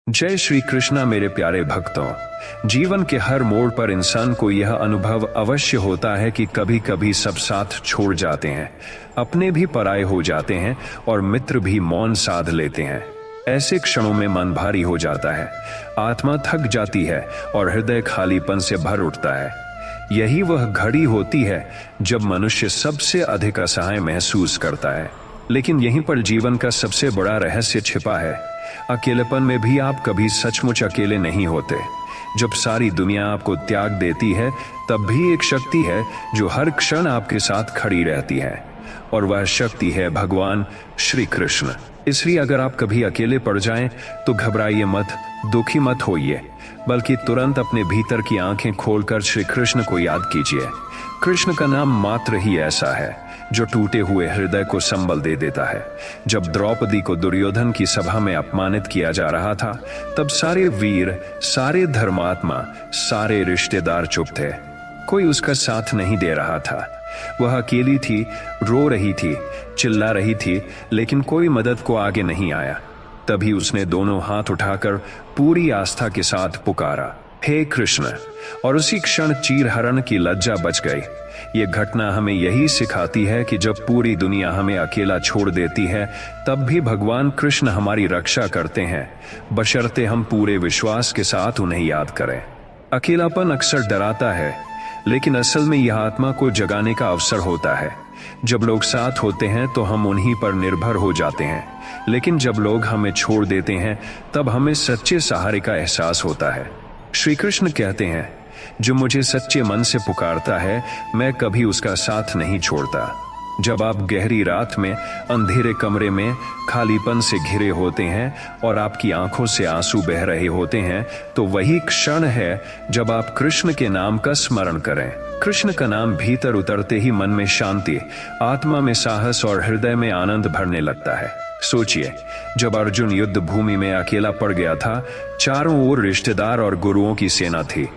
जय श्री कृष्णा मेरे प्यारे भक्तों। जीवन के हर मोड़ पर इंसान को यह अनुभव अवश्य होता है कि कभी कभी सब साथ छोड़ जाते हैं, अपने भी पराये हो जाते हैं और मित्र भी मौन साध लेते हैं। ऐसे क्षणों में मन भारी हो जाता है, आत्मा थक जाती है और हृदय खालीपन से भर उठता है। यही वह घड़ी होती है जब मनुष्य सबसे अधिक असहाय महसूस करता है। लेकिन यहीं पर जीवन का सबसे बड़ा रहस्य छिपा है। अकेलेपन में भी आप कभी सचमुच अकेले नहीं होते। जब सारी दुनिया आपको त्याग देती है, तब भी एक शक्ति है जो हर क्षण आपके साथ खड़ी रहती है, और वह शक्ति है भगवान श्री कृष्ण। इसलिए अगर आप कभी अकेले पड़ जाएं, तो घबराइए मत, दुखी मत होइए, बल्कि तुरंत अपने भीतर की आंखें खोलकर श्री कृष्ण को याद कीजिए। कृष्ण का नाम मात्र ही ऐसा है जो टूटे हुए हृदय को संबल दे देता है। जब द्रौपदी को दुर्योधन की सभा में अपमानित किया जा रहा था, तब सारे वीर, सारे धर्मात्मा, सारे रिश्तेदार चुप थे। कोई उसका साथ नहीं दे रहा था। वह अकेली थी, रो रही थी, चिल्ला रही थी, लेकिन कोई मदद को आगे नहीं आया। तभी उसने दोनों हाथ उठाकर पूरी आस्था के साथ पुकारा, हे कृष्ण, और उसी क्षण चीरहरण की लज्जा बच गई। ये घटना हमें यही सिखाती है कि जब पूरी दुनिया हमें अकेला छोड़ देती है, तब भी भगवान कृष्ण हमारी रक्षा करते हैं, बशर्ते हम पूरे विश्वास के साथ उन्हें याद करें। अकेलापन अक्सर डराता है, लेकिन असल में यह आत्मा को जगाने का अवसर होता है। जब लोग साथ होते हैं तो हम उन्हीं पर निर्भर हो जाते हैं, लेकिन जब लोग हमें छोड़ देते हैं, तब हमें सच्चे सहारे का एहसास होता है। श्री कृष्ण कहते हैं, जो मुझे सच्चे मन से पुकारता है, मैं कभी उसका साथ नहीं छोड़ता। जब आप गहरी रात में अंधेरे कमरे में खालीपन से घिरे होते हैं और आपकी आंखों से आंसू बह रहे होते हैं, तो वही क्षण है जब आप कृष्ण के नाम का स्मरण करें। कृष्ण का नाम भीतर उतरते ही मन में शांति, आत्मा में साहस और हृदय में आनंद भरने लगता है। सोचिए, जब अर्जुन युद्ध भूमि में अकेला पड़ गया था, चारों ओर रिश्तेदार और गुरुओं की सेना थी,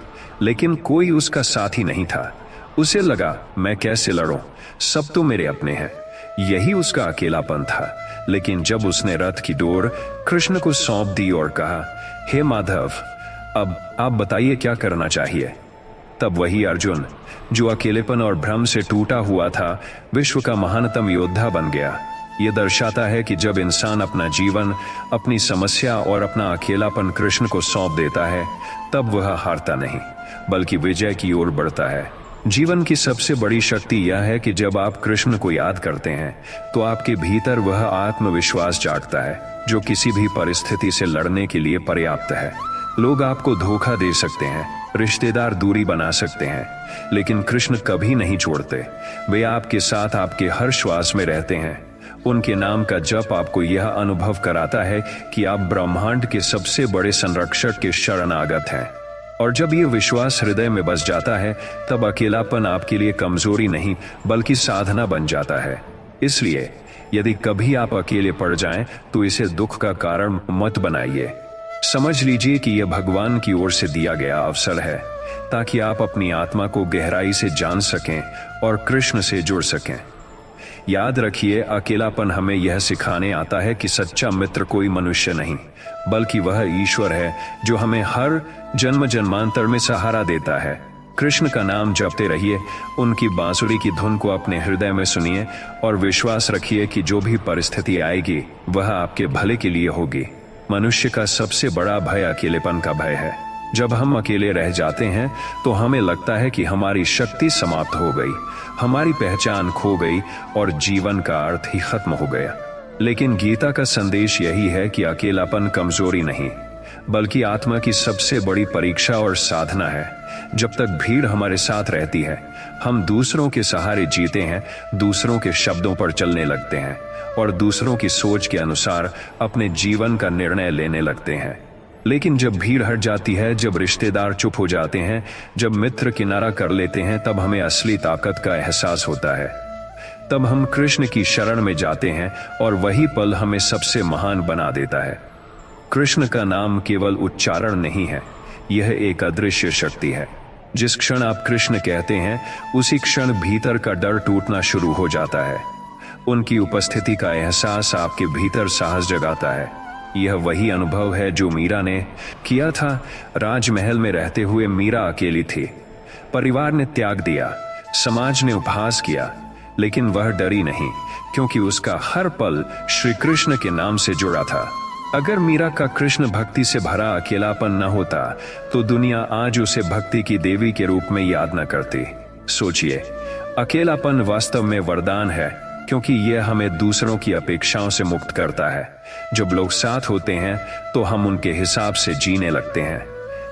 लेकिन कोई उसका साथी नहीं था। उसे लगा, मैं कैसे लड़ूं, सब तो मेरे अपने हैं। यही उसका अकेलापन था। लेकिन जब उसने रथ की डोर कृष्ण को सौंप दी और कहा, हे माधव, अब आप बताइए क्या करना चाहिए, तब वही अर्जुन, जो अकेलेपन और भ्रम से टूटा हुआ था, विश्व का महानतम योद्धा बन गया। यह दर्शाता है कि जब इंसान अपना जीवन, अपनी समस्या और अपना अकेलापन कृष्ण को सौंप देता है, तब वह हारता नहीं, बल्कि विजय की ओर बढ़ता है। जीवन की सबसे बड़ी शक्ति यह है कि जब आप कृष्ण को याद करते हैं, तो आपके भीतर वह आत्मविश्वास जागता है जो किसी भी परिस्थिति से लड़ने के लिए पर्याप्त है। लोग आपको धोखा दे सकते हैं, रिश्तेदार दूरी बना सकते हैं, लेकिन कृष्ण कभी नहीं छोड़ते। वे आपके साथ आपके हर श्वास में रहते हैं। उनके नाम का जप आपको यह अनुभव कराता है कि आप ब्रह्मांड के सबसे बड़े संरक्षक के शरणागत हैं। और जब यह विश्वास हृदय में बस जाता है, तब अकेलापन आपके लिए कमजोरी नहीं, बल्कि साधना बन जाता है। इसलिए यदि कभी आप अकेले पड़ जाएं, तो इसे दुख का कारण मत बनाइए। समझ लीजिए कि यह भगवान की ओर से दिया गया अवसर है, ताकि आप अपनी आत्मा को गहराई से जान सकें और कृष्ण से जुड़ सकें। याद रखिए, अकेलापन हमें यह सिखाने आता है कि सच्चा मित्र कोई मनुष्य नहीं, बल्कि वह ईश्वर है जो हमें हर जन्म जन्मांतर में सहारा देता है। कृष्ण का नाम जपते रहिए, उनकी बांसुरी की धुन को अपने हृदय में सुनिए और विश्वास रखिए कि जो भी परिस्थिति आएगी, वह आपके भले के लिए होगी। मनुष्य का सबसे बड़ा भय अकेलेपन का भय है। जब हम अकेले रह जाते हैं, तो हमें लगता है कि हमारी शक्ति समाप्त हो गई, हमारी पहचान खो गई और जीवन का अर्थ ही खत्म हो गया। लेकिन गीता का संदेश यही है कि अकेलापन कमजोरी नहीं, बल्कि आत्मा की सबसे बड़ी परीक्षा और साधना है। जब तक भीड़ हमारे साथ रहती है, हम दूसरों के सहारे जीते हैं, दूसरों के शब्दों पर चलने लगते हैं और दूसरों की सोच के अनुसार अपने जीवन का निर्णय लेने लगते हैं। लेकिन जब भीड़ हट जाती है, जब रिश्तेदार चुप हो जाते हैं, जब मित्र किनारा कर लेते हैं, तब हमें असली ताकत का एहसास होता है। तब हम कृष्ण की शरण में जाते हैं और वही पल हमें सबसे महान बना देता है। कृष्ण का नाम केवल उच्चारण नहीं है, यह एक अदृश्य शक्ति है। जिस क्षण आप कृष्ण कहते हैं, उसी क्षण भीतर का डर टूटना शुरू हो जाता है। उनकी उपस्थिति का एहसास आपके भीतर साहस जगाता है। यह वही अनुभव है जो मीरा ने किया था। राजमहल में रहते हुए मीरा अकेली थी। परिवार ने त्याग दिया, समाज ने उपहास किया, लेकिन वह डरी नहीं, क्योंकि उसका हर पल श्री कृष्ण के नाम से जुड़ा था। अगर मीरा का कृष्ण भक्ति से भरा अकेलापन न होता तो दुनिया आज उसे भक्ति की देवी के रूप में याद न करती। सोचिए, अकेलापन वास्तव में वरदान है, क्योंकि यह हमें दूसरों की अपेक्षाओं से मुक्त करता है। जब लोग साथ होते हैं तो हम उनके हिसाब से जीने लगते हैं,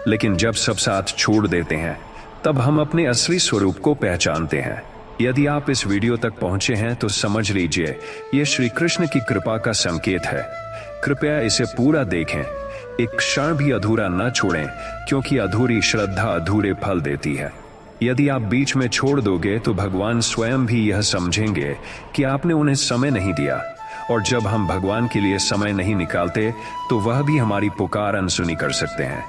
लेकिन जब सब साथ छोड़ देते हैं तब हम अपने असली स्वरूप को पहचानते हैं। यदि आप इस वीडियो तक पहुंचे हैं तो समझ लीजिए, यह श्री कृष्ण की कृपा का संकेत है। कृपया इसे पूरा देखें, एक क्षण भी अधूरा न छोड़ें, क्योंकि अधूरी श्रद्धा अधूरे फल देती है। यदि आप बीच में छोड़ दोगे तो भगवान स्वयं भी यह समझेंगे कि आपने उन्हें समय नहीं दिया, और जब हम भगवान के लिए समय नहीं निकालते तो वह भी हमारी पुकार अनसुनी कर सकते हैं।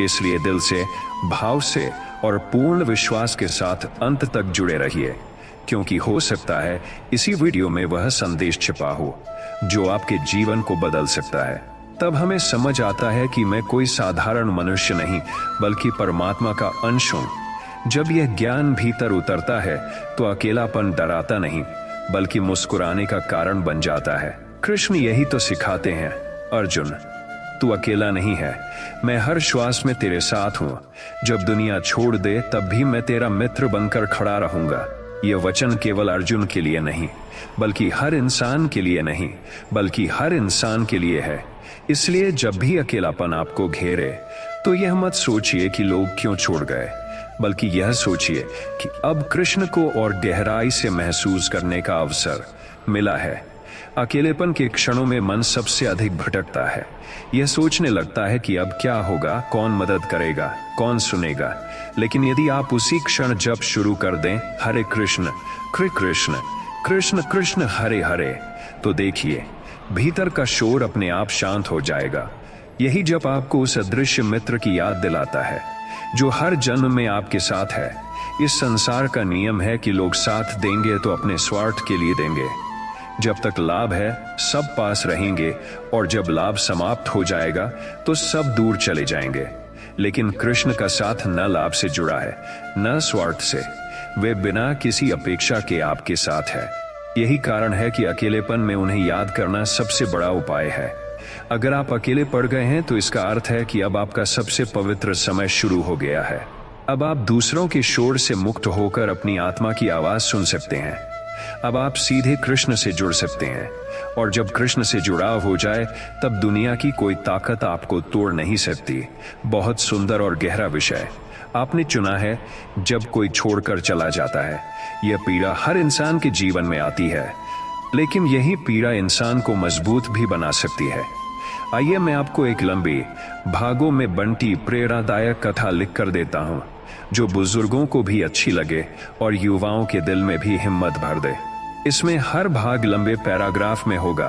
इसलिए दिल से, भाव से और पूर्ण विश्वास के साथ अंत तक जुड़े रहिए, क्योंकि हो सकता है इसी वीडियो में वह संदेश छिपा हो जो आपके जीवन को बदल सकता है। तब हमें समझ आता है कि मैं कोई साधारण मनुष्य नहीं, बल्कि परमात्मा का अंश हूं। जब यह ज्ञान भीतर उतरता है तो अकेलापन डराता नहीं, बल्कि मुस्कुराने का कारण बन जाता है। कृष्ण यही तो सिखाते हैं, अर्जुन तू अकेला नहीं है, मैं हर श्वास में तेरे साथ हूं। जब दुनिया छोड़ दे तब भी मैं तेरा मित्र बनकर खड़ा रहूंगा। यह वचन केवल अर्जुन के लिए नहीं, बल्कि हर इंसान के लिए नहीं, बल्कि हर इंसान के लिए है। इसलिए जब भी अकेलापन आपको घेरे तो यह मत सोचिए कि लोग क्यों छोड़ गए, बल्कि यह सोचिए कि अब कृष्ण को और गहराई से महसूस करने का अवसर मिला है। अकेलेपन के क्षणों में मन सबसे अधिक भटकता है। यह सोचने लगता है कि अब क्या होगा, कौन मदद करेगा, कौन सुनेगा। लेकिन यदि आप उसी क्षण जप शुरू कर दें, हरे कृष्ण कृष्ण कृष्ण कृष्ण हरे हरे, तो देखिए भीतर का शोर अपने आप शांत हो जाएगा। यही जप आपको उस अदृश्य मित्र की याद दिलाता है जो हर जन्म में आपके साथ है। इस संसार का नियम है कि लोग साथ देंगे तो अपने स्वार्थ के लिए देंगे। जब तक लाभ है सब पास रहेंगे, और जब लाभ समाप्त हो जाएगा तो सब दूर चले जाएंगे। लेकिन कृष्ण का साथ न लाभ से जुड़ा है, न स्वार्थ से। वे बिना किसी अपेक्षा के आपके साथ है। यही कारण है कि अकेलेपन में उन्हें याद करना सबसे बड़ा उपाय है। अगर आप अकेले पड़ गए हैं तो इसका अर्थ है कि अब आपका सबसे पवित्र समय शुरू हो गया है। अब आप दूसरों के शोर से मुक्त होकर अपनी आत्मा की आवाज सुन सकते हैं। अब आप सीधे कृष्ण से जुड़ सकते हैं, और जब कृष्ण से जुड़ाव हो जाए तब दुनिया की कोई ताकत आपको तोड़ नहीं सकती। बहुत सुंदर और गहरा विषय आपने चुना है। जब कोई छोड़कर चला जाता है, यह पीड़ा हर इंसान के जीवन में आती है, लेकिन यही पीड़ा इंसान को मजबूत भी बना सकती है। आइए मैं आपको एक लंबी, भागों में बंटी प्रेरणादायक कथा लिख कर देता हूं, जो बुजुर्गों को भी अच्छी लगे और युवाओं के दिल में भी हिम्मत भर दे। इसमें हर भाग लंबे पैराग्राफ में होगा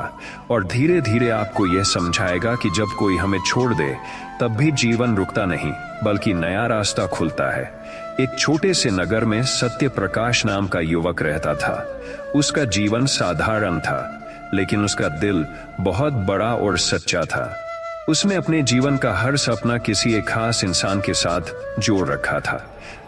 और धीरे धीरे आपको यह समझाएगा कि जब कोई हमें छोड़ दे तब भी जीवन रुकता नहीं, बल्कि नया रास्ता खुलता है। एक छोटे से नगर में सत्य प्रकाश नाम का युवक रहता था। उसका जीवन साधारण था, लेकिन उसका दिल बहुत बड़ा और सच्चा था। उसने अपने जीवन का हर सपना किसी एक खास इंसान के साथ जोड़ रखा था,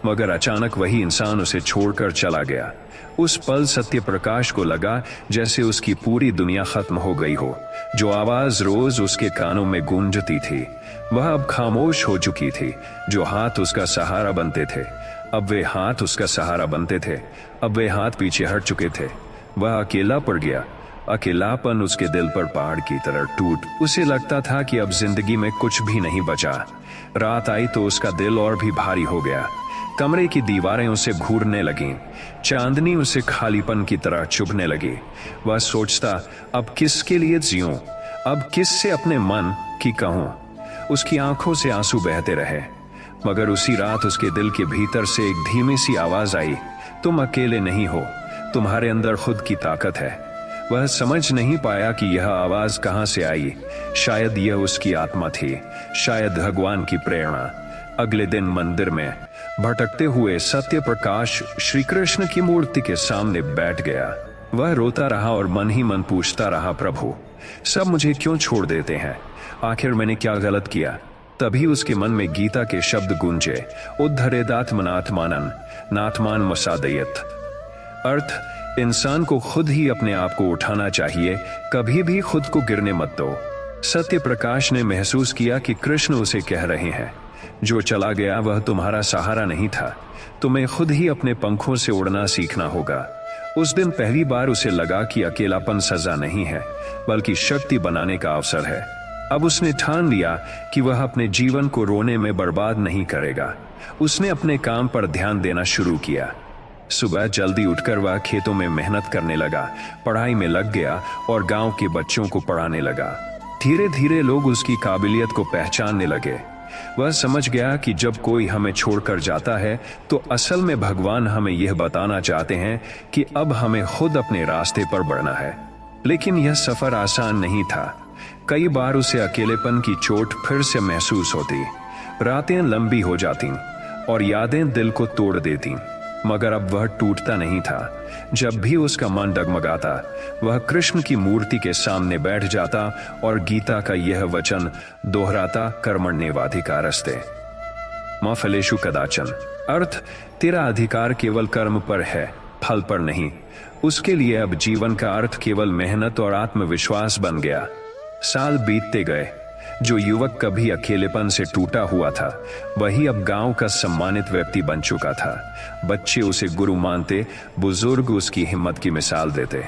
मगर अचानक वही इंसान उसे छोड़कर चला गया। उस पल सत्य प्रकाश को लगा जैसे उसकी पूरी दुनिया खत्म हो गई हो। जो आवाज रोज उसके कानों में गूंजती थी वह अब खामोश हो चुकी थी। जो हाथ उसका सहारा बनते थे अब वे हाथ उसका सहारा बनते थे। अब वे हाथ पीछे हट चुके थे। वह अकेला पड़ गया। अकेलापन उसके दिल पर पहाड़ की तरह टूट। उसे लगता था कि अब जिंदगी में कुछ भी नहीं बचा। रात आई तो उसका दिल और भी भारी हो गया। कमरे की दीवारें उसे घूरने लगीं। चांदनी उसे खालीपन की तरह चुभने लगी। वह सोचता, अब किसके लिए जीऊं? अब किससे अपने मन की कहूं? उसकी आंखों से आंसू बहते रहे, मगर उसी रात उसके दिल के भीतर से एक धीमी सी आवाज आई, तुम अकेले नहीं हो, तुम्हारे अंदर खुद की ताकत है। वह समझ नहीं पाया कि यह आवाज कहां से आई। शायद यह उसकी आत्मा थी, शायद भगवान की प्रेरणा। अगले दिन मंदिर में भटकते हुए सत्य प्रकाश श्री कृष्ण की मूर्ति के सामने बैठ गया। वह रोता रहा और मन ही मन पूछता रहा, प्रभु सब मुझे क्यों छोड़ देते हैं? आखिर मैंने क्या गलत किया? तभी उसके मन में गीता के शब्द गूंजे, उद्धरेदात्मनात्मानं नात्मान मसादयत। अर्थ, इंसान को खुद ही अपने आप को उठाना चाहिए, कभी भी खुद को गिरने मत दो। सत्य प्रकाश ने महसूस किया कि कृष्ण उसे कह रहे हैं, जो चला गया वह तुम्हारा सहारा नहीं था, तुम्हें खुद ही अपने पंखों से उड़ना सीखना होगा। उस दिन पहली बार उसे लगा कि अकेलापन सजा नहीं है, बल्कि शक्ति बनाने का अवसर है। अब उसने ठान लिया कि वह अपने जीवन को रोने में बर्बाद नहीं करेगा। उसने अपने काम पर ध्यान देना शुरू किया। सुबह जल्दी उठकर वह खेतों में मेहनत करने लगा, पढ़ाई में लग गया और गांव के बच्चों को पढ़ाने लगा। धीरे धीरे लोग उसकी काबिलियत को पहचानने लगे। वह समझ गया कि जब कोई हमें छोड़कर जाता है तो असल में भगवान हमें यह बताना चाहते हैं कि अब हमें खुद अपने रास्ते पर बढ़ना है। लेकिन यह सफर आसान नहीं था। कई बार उसे अकेलेपन की चोट फिर से महसूस होती, रातें लंबी हो जाती और यादें दिल को तोड़ देती, मगर अब वह टूटता नहीं था। जब भी उसका मन डगमगाता, वह कृष्ण की मूर्ति के सामने बैठ जाता और गीता का यह वचन दोहराता, कर्मण्येवाधिकारस्ते मा फलेषु कदाचन। अर्थ, तेरा अधिकार केवल कर्म पर है, फल पर नहीं। उसके लिए अब जीवन का अर्थ केवल मेहनत और आत्मविश्वास बन गया। साल बीतते गए। जो युवक कभी अकेलेपन से टूटा हुआ था, वही अब गांव का सम्मानित व्यक्ति बन चुका था। बच्चे उसे गुरु मानते, बुजुर्ग उसकी हिम्मत की मिसाल देते।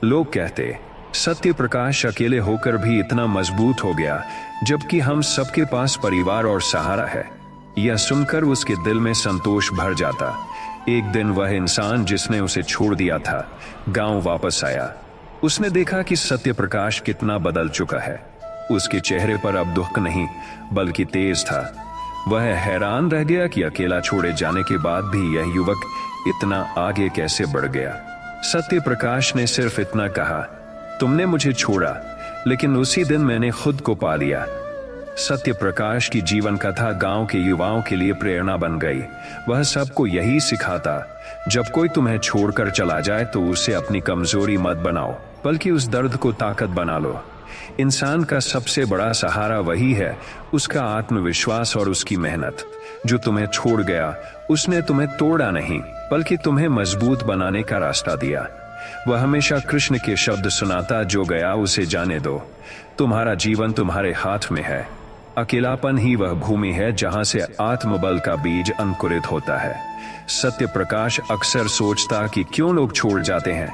लोग कहते, सत्य प्रकाश अकेले होकर भी इतना मजबूत हो गया, जबकि हम सबके पास परिवार और सहारा है। यह सुनकर उसके दिल में संतोष भर जाता। एक दिन वह इंसान जिसने उसे छोड़ दिया था, गांव वापस आया। उसने देखा कि सत्य प्रकाश कितना बदल चुका है। उसके चेहरे पर अब दुख नहीं, बल्कि तेज था। वह हैरान रह गया कि अकेला छोड़े जाने के बाद भी यह युवक इतना आगे कैसे बढ़ गया। सत्य प्रकाश ने सिर्फ इतना कहा, तुमने मुझे छोड़ा, लेकिन उसी दिन मैंने खुद को पा लिया। सत्य प्रकाश की जीवन कथा गांव के युवाओं के लिए प्रेरणा बन गई। वह सबको यही सिखाता, जब कोई तुम्हें छोड़कर चला जाए तो उसे अपनी कमजोरी मत बनाओ, बल्कि उस दर्द को ताकत बना लो। इंसान का सबसे बड़ा सहारा वही है, उसका आत्मविश्वास और उसकी मेहनत। जो तुम्हें छोड़ गया, उसने तुम्हें तोड़ा नहीं, बल्कि तुम्हें मजबूत बनाने का रास्ता दिया। वह हमेशा कृष्ण के शब्द सुनाता, जो गया उसे जाने दो, तुम्हारा जीवन तुम्हारे हाथ में है। अकेलापन ही वह भूमि है जहां से आत्मबल का बीज अंकुरित होता है। सत्य प्रकाश अक्सर सोचता कि क्यों लोग छोड़ जाते हैं।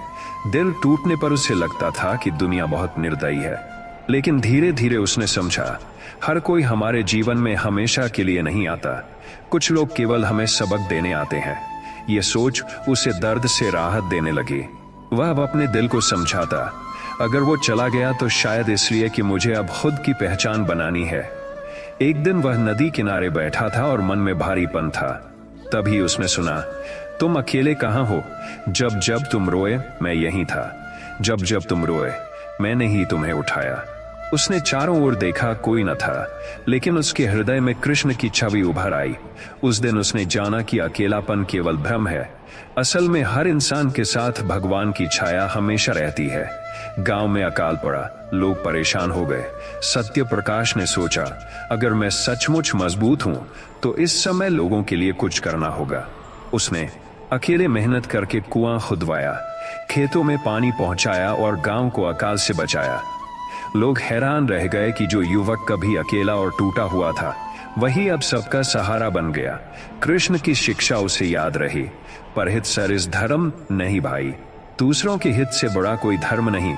दिल टूटने पर उसे लगता था कि दुनिया बहुत निर्दयी है। लेकिन धीरे धीरे उसने समझा, हर कोई हमारे जीवन में हमेशा के लिए नहीं आता। कुछ लोग केवल हमें सबक देने आते हैं। यह सोच उसे दर्द से राहत देने लगी। वह अब अपने दिल को समझाता, अगर वो चला गया तो शायद इसलिए कि मुझे अब खुद की पहचान बनानी है। एक दिन वह नदी किनारे बैठा था और मन में भारीपन था। तभी उसने सुना, तुम अकेले कहाँ हो? जब जब तुम रोए मैं यहीं था, जब जब तुम रोए मैंने ही तुम्हें उठाया। उसने चारों ओर देखा, कोई न था, लेकिन उसके हृदय में कृष्ण की छवि उभर आई। उस दिन उसने जाना कि अकेलापन केवल भ्रम है। असल में हर इंसान के साथ भगवान की छाया हमेशा रहती है। गांव में अकाल पड़ा, लोग परेशान हो गए। सत्य प्रकाश ने सोचा, अगर मैं सचमुच मजबूत हूं तो इस समय लोगों के लिए कुछ करना होगा। उसने अकेले मेहनत करके कुआं खुदवाया, खेतों में पानी पहुंचाया और गांव को अकाल से बचाया। लोग हैरान रह गए कि जो युवक कभी अकेला और टूटा हुआ था, वही अब सबका सहारा बन गया। कृष्ण की शिक्षा उसे याद रही, परहित सरिस धर्म नहीं भाई। दूसरों के हित से बड़ा कोई धर्म नहीं।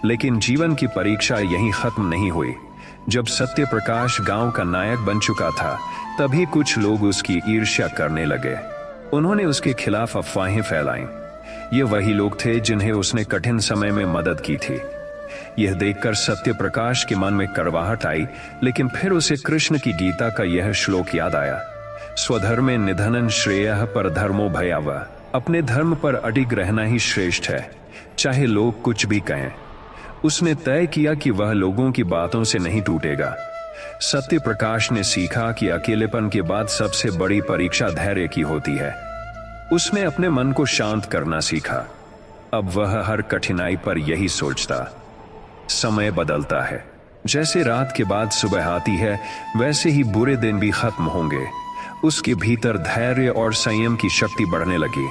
लेकिन जीवन की परीक्षा यहीं खत्म नहीं हुई। जब सत्य प्रकाश गांव का नायक बन चुका था, तभी कुछ लोग उसकी ईर्ष्या करने लगे। उन्होंने उसके खिलाफ अफवाहें फैलाईं। ये वही लोग थे जिन्हें उसने कठिन समय में मदद की थी। यह देखकर सत्य प्रकाश के मन में कड़वाहट आई, लेकिन फिर उसे कृष्ण की गीता का यह श्लोक याद आया, स्वधर्मे निधनं श्रेयः परधर्मो भयावह। अपने धर्म पर अडिग रहना ही श्रेष्ठ है, चाहे लोग कुछ भी कहें। उसने तय किया कि वह लोगों की बातों से नहीं टूटेगा। सत्य प्रकाश ने सीखा कि अकेलेपन के बाद सबसे बड़ी परीक्षा धैर्य की होती है। उसने अपने मन को शांत करना सीखा। अब वह हर कठिनाई पर यही सोचता, समय बदलता है, जैसे रात के बाद सुबह आती है, वैसे ही बुरे दिन भी खत्म होंगे। उसके भीतर धैर्य और संयम की शक्ति बढ़ने लगी।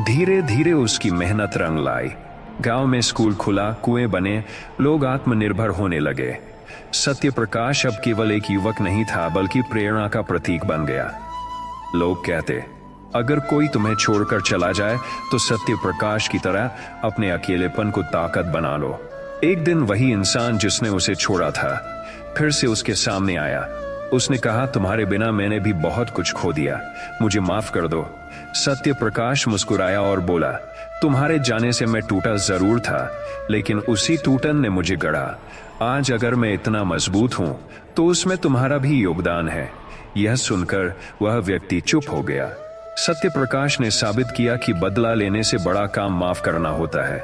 धीरे धीरे उसकी मेहनत रंग लाई। गांव में स्कूल खुला, कुएं बने, लोग आत्मनिर्भर होने लगे। सत्य प्रकाश अब केवल एक युवक नहीं था, बल्कि प्रेरणा का प्रतीक बन गया। लोग कहते, अगर कोई तुम्हें छोड़कर चला जाए तो सत्य प्रकाश की तरह अपने अकेलेपन को ताकत बना लो। एक दिन वही इंसान जिसने उसे छोड़ा था फिर से उसके सामने आया। उसने कहा, तुम्हारे बिना मैंने भी बहुत कुछ खो दिया, मुझे माफ कर दो। सत्य प्रकाश मुस्कुराया और बोला, तुम्हारे जाने से मैं टूटा जरूर था, लेकिन उसी टूटन ने मुझे गढ़ा। आज अगर मैं इतना मजबूत हूं तो उसमें तुम्हारा भी योगदान है। यह सुनकर वह व्यक्ति चुप हो गया। सत्य प्रकाश ने साबित किया कि बदला लेने से बड़ा काम माफ करना होता है।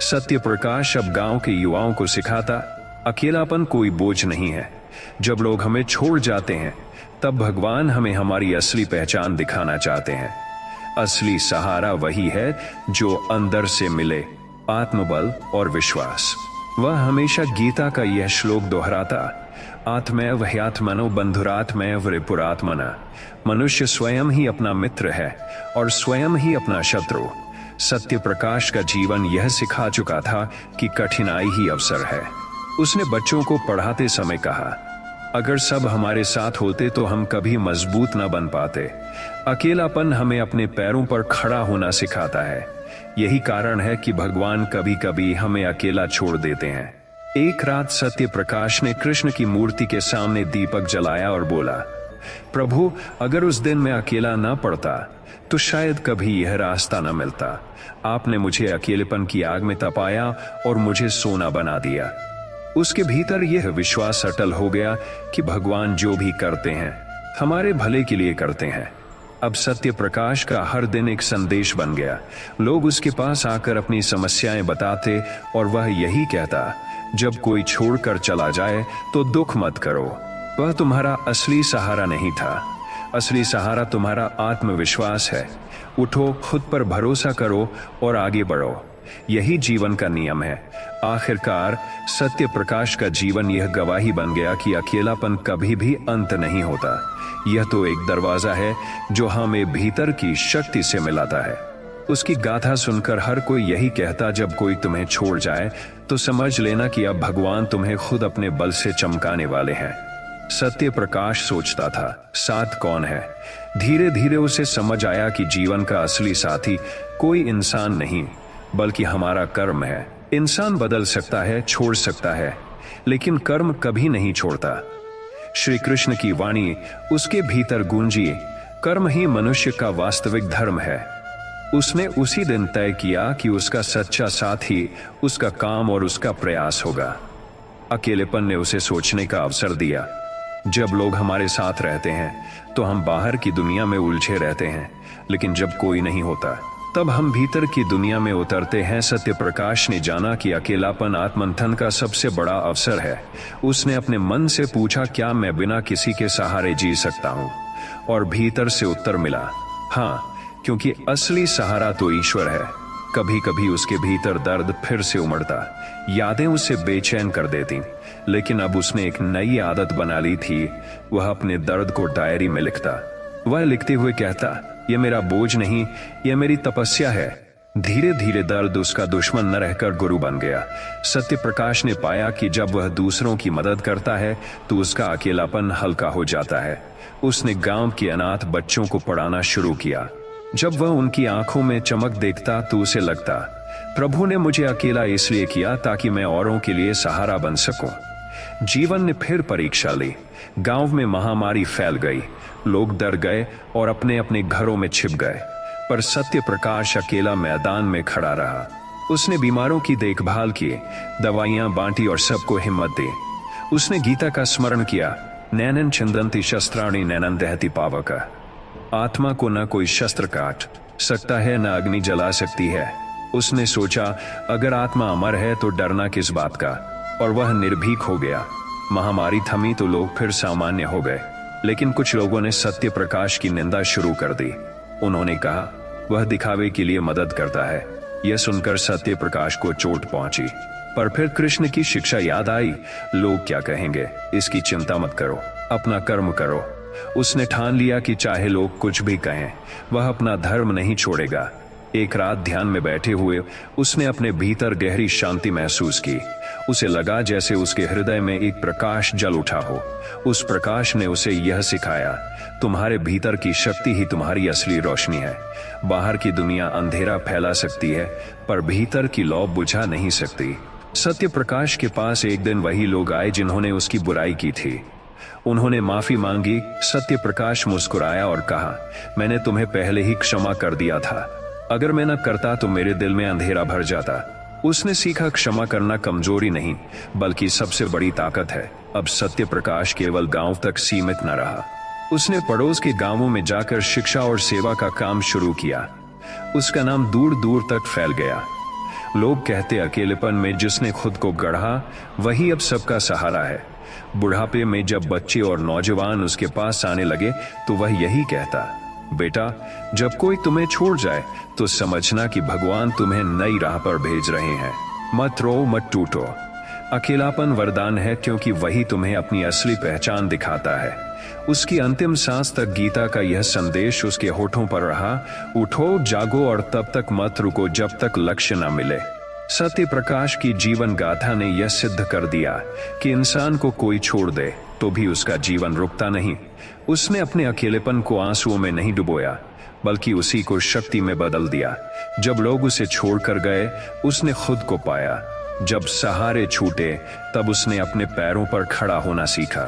सत्य प्रकाश अब गांव के युवाओं को सिखाता, अकेलापन कोई बोझ नहीं है। जब लोग हमें छोड़ जाते हैं तब भगवान हमें हमारी असली पहचान दिखाना चाहते हैं। असली सहारा वही है जो अंदर से मिले, आत्मबल और विश्वास। वह हमेशा गीता का यह श्लोक दोहराता, आत्मैव ह्यात्मनो बंधुरात्मैव रिपुरात्मना। मनुष्य स्वयं ही अपना मित्र है और स्वयं ही अपना शत्रु। सत्य प्रकाश का जीवन यह सिखा चुका था कि कठिनाई ही अवसर है। उसने बच्चों को पढ़ाते समय कहा, अगर सब हमारे साथ होते तो हम कभी मजबूत न बन पाते। अकेलापन हमें अपने पैरों पर खड़ा होना सिखाता है। यही कारण है कि भगवान कभी कभी हमें अकेला छोड़ देते हैं। एक रात सत्य प्रकाश ने कृष्ण की मूर्ति के सामने दीपक जलाया और बोला, प्रभु, अगर उस दिन मैं अकेला न पड़ता तो शायद कभी यह रास्ता न मिलता। आपने मुझे अकेलेपन की आग में तपाया और मुझे सोना बना दिया। उसके भीतर यह विश्वास अटल हो गया कि भगवान जो भी करते हैं हमारे भले के लिए करते हैं। अब सत्य प्रकाश का हर दिन एक संदेश बन गया। लोग उसके पास आकर अपनी समस्याएं बताते और वह यही कहता, जब कोई छोड़कर चला जाए तो दुख मत करो, वह तुम्हारा असली सहारा नहीं था। असली सहारा तुम्हारा आत्मविश्वास है। उठो, खुद पर भरोसा करो और आगे बढ़ो। यही जीवन का नियम है। आखिरकार सत्य प्रकाश का जीवन यह गवाही बन गया कि अकेलापन कभी भी अंत नहीं होता। यह तो एक दरवाजा है जो हमें भीतर की शक्ति से मिलाता है। उसकी गाथा सुनकर हर कोई यही कहता, जब कोई तुम्हें छोड़ जाए तो समझ लेना कि अब भगवान तुम्हें खुद अपने बल से चमकाने वाले हैं। सत्य प्रकाश सोचता था, साथ कौन है? धीरे धीरे उसे समझ आया कि जीवन का असली साथी कोई इंसान नहीं बल्कि हमारा कर्म है। इंसान बदल सकता है, छोड़ सकता है, लेकिन कर्म कभी नहीं छोड़ता। श्री कृष्ण की वाणी उसके भीतर गूंजी, कर्म ही मनुष्य का वास्तविक धर्म है। उसने उसी दिन तय किया कि उसका सच्चा साथी उसका काम और उसका प्रयास होगा। अकेलेपन ने उसे सोचने का अवसर दिया। जब लोग हमारे साथ रहते हैं तो हम बाहर की दुनिया में उलझे रहते हैं, लेकिन जब कोई नहीं होता तब हम भीतर की दुनिया में उतरते हैं। सत्य प्रकाश ने जाना कि अकेलापन आत्ममंथन का सबसे बड़ा अवसर है। उसने अपने मन से पूछा, क्या मैं बिना किसी के सहारे जी सकता हूँ? और भीतर से उत्तर मिला, हाँ, क्योंकि असली सहारा तो ईश्वर है। कभी कभी उसके भीतर दर्द फिर से उमड़ता, यादें उसे बेचैन कर देती, लेकिन अब उसने एक नई आदत बना ली थी। वह अपने दर्द को डायरी में लिखता। वह लिखते हुए कहता, यह मेरा बोझ नहीं, यह मेरी तपस्या है। धीरे धीरे दर्द उसका दुश्मन न रहकर गुरु बन गया। सत्य प्रकाश ने पाया कि जब वह दूसरों की मदद करता है तो उसका अकेलापन हल्का हो जाता है। उसने गांव के अनाथ बच्चों को पढ़ाना शुरू किया। जब वह उनकी आंखों में चमक देखता तो उसे लगता, प्रभु ने मुझे अकेला इसलिए किया ताकि मैं औरों के लिए सहारा बन सकूं। जीवन ने फिर परीक्षा ली। गांव में महामारी फैल गई। लोग डर गए और अपने अपने घरों में छिप गए, पर सत्य प्रकाश अकेला मैदान में खड़ा रहा। उसने बीमारों की देखभाल की, दवाइयां बांटी और सबको हिम्मत दी। उसने गीता का स्मरण किया, नैनन छिंदन्ति शस्त्राणि नैनन दहति पावक। आत्मा को न कोई शस्त्र काट सकता है, न अग्नि जला सकती है। उसने सोचा, अगर आत्मा अमर है तो डरना किस बात का, और वह निर्भीक हो गया। महामारी थमी तो लोग फिर सामान्य हो गए, लेकिन कुछ लोगों ने सत्य प्रकाश की निंदा शुरू कर दी। उन्होंने कहा, वह दिखावे के लिए मदद करता है। यह सुनकर सत्य प्रकाश को चोट पहुंची। पर फिर कृष्ण की शिक्षा याद आई, लोग क्या कहेंगे इसकी चिंता मत करो, अपना कर्म करो। उसने ठान लिया कि चाहे लोग कुछ भी कहें, वह अपना धर्म नहीं छोड़ेगा। एक रात ध्यान में बैठे हुए उसने अपने भीतर गहरी शांति महसूस की। उसे लगा जैसे उसके हृदय में एक प्रकाश जल उठा हो। उस प्रकाश ने उसे यह सिखाया, तुम्हारे भीतर की शक्ति ही तुम्हारी असली रोशनी है। बाहर की दुनिया अंधेरा फैला सकती है, पर भीतर की लौ बुझा नहीं सकती। सत्य प्रकाश के पास एक दिन वही लोग आए जिन्होंने उसकी बुराई की थी। उन्होंने माफी मांगी। सत्य प्रकाश मुस्कुराया और कहा, मैंने तुम्हें पहले ही क्षमा कर दिया था। अगर मैं न करता तो मेरे दिल में अंधेरा भर जाता। उसने सीखा क्षमा करना कमजोरी नहीं, बल्कि सबसे बड़ी ताकत है। अब सत्य प्रकाश केवल गांव तक सीमित न रहा। उसने पड़ोस के गांवों में जाकर शिक्षा और सेवा का काम शुरू किया। उसका नाम दूर दूर तक फैल गया। लोग कहते, अकेलेपन में जिसने खुद को गढ़ा वही अब सबका सहारा है। बुढ़ापे में जब बच्चे और नौजवान उसके पास आने लगे तो वह यही कहता, बेटा, जब कोई तुम्हें छोड़ जाए तो समझना कि भगवान तुम्हें नई राह पर भेज रहे हैं। मत रो, मत टूटो। अकेलापन वरदान है, क्योंकि वही तुम्हें अपनी असली पहचान दिखाता है। उसकी अंतिम सांस तक गीता का यह संदेश उसके होठों पर रहा, उठो, जागो और तब तक मत रुको जब तक लक्ष्य न मिले। सत्य प्रकाश की जीवन गाथा ने यह सिद्ध कर दिया कि इंसान को कोई छोड़ दे तो भी उसका जीवन रुकता नहीं। उसने अपने अकेलेपन को आंसुओं में नहीं डुबोया, बल्कि उसी को शक्ति में बदल दिया। जब लोग उसे छोड़कर गए, उसने खुद को पाया। जब सहारे छूटे, तब उसने अपने पैरों पर खड़ा होना सीखा।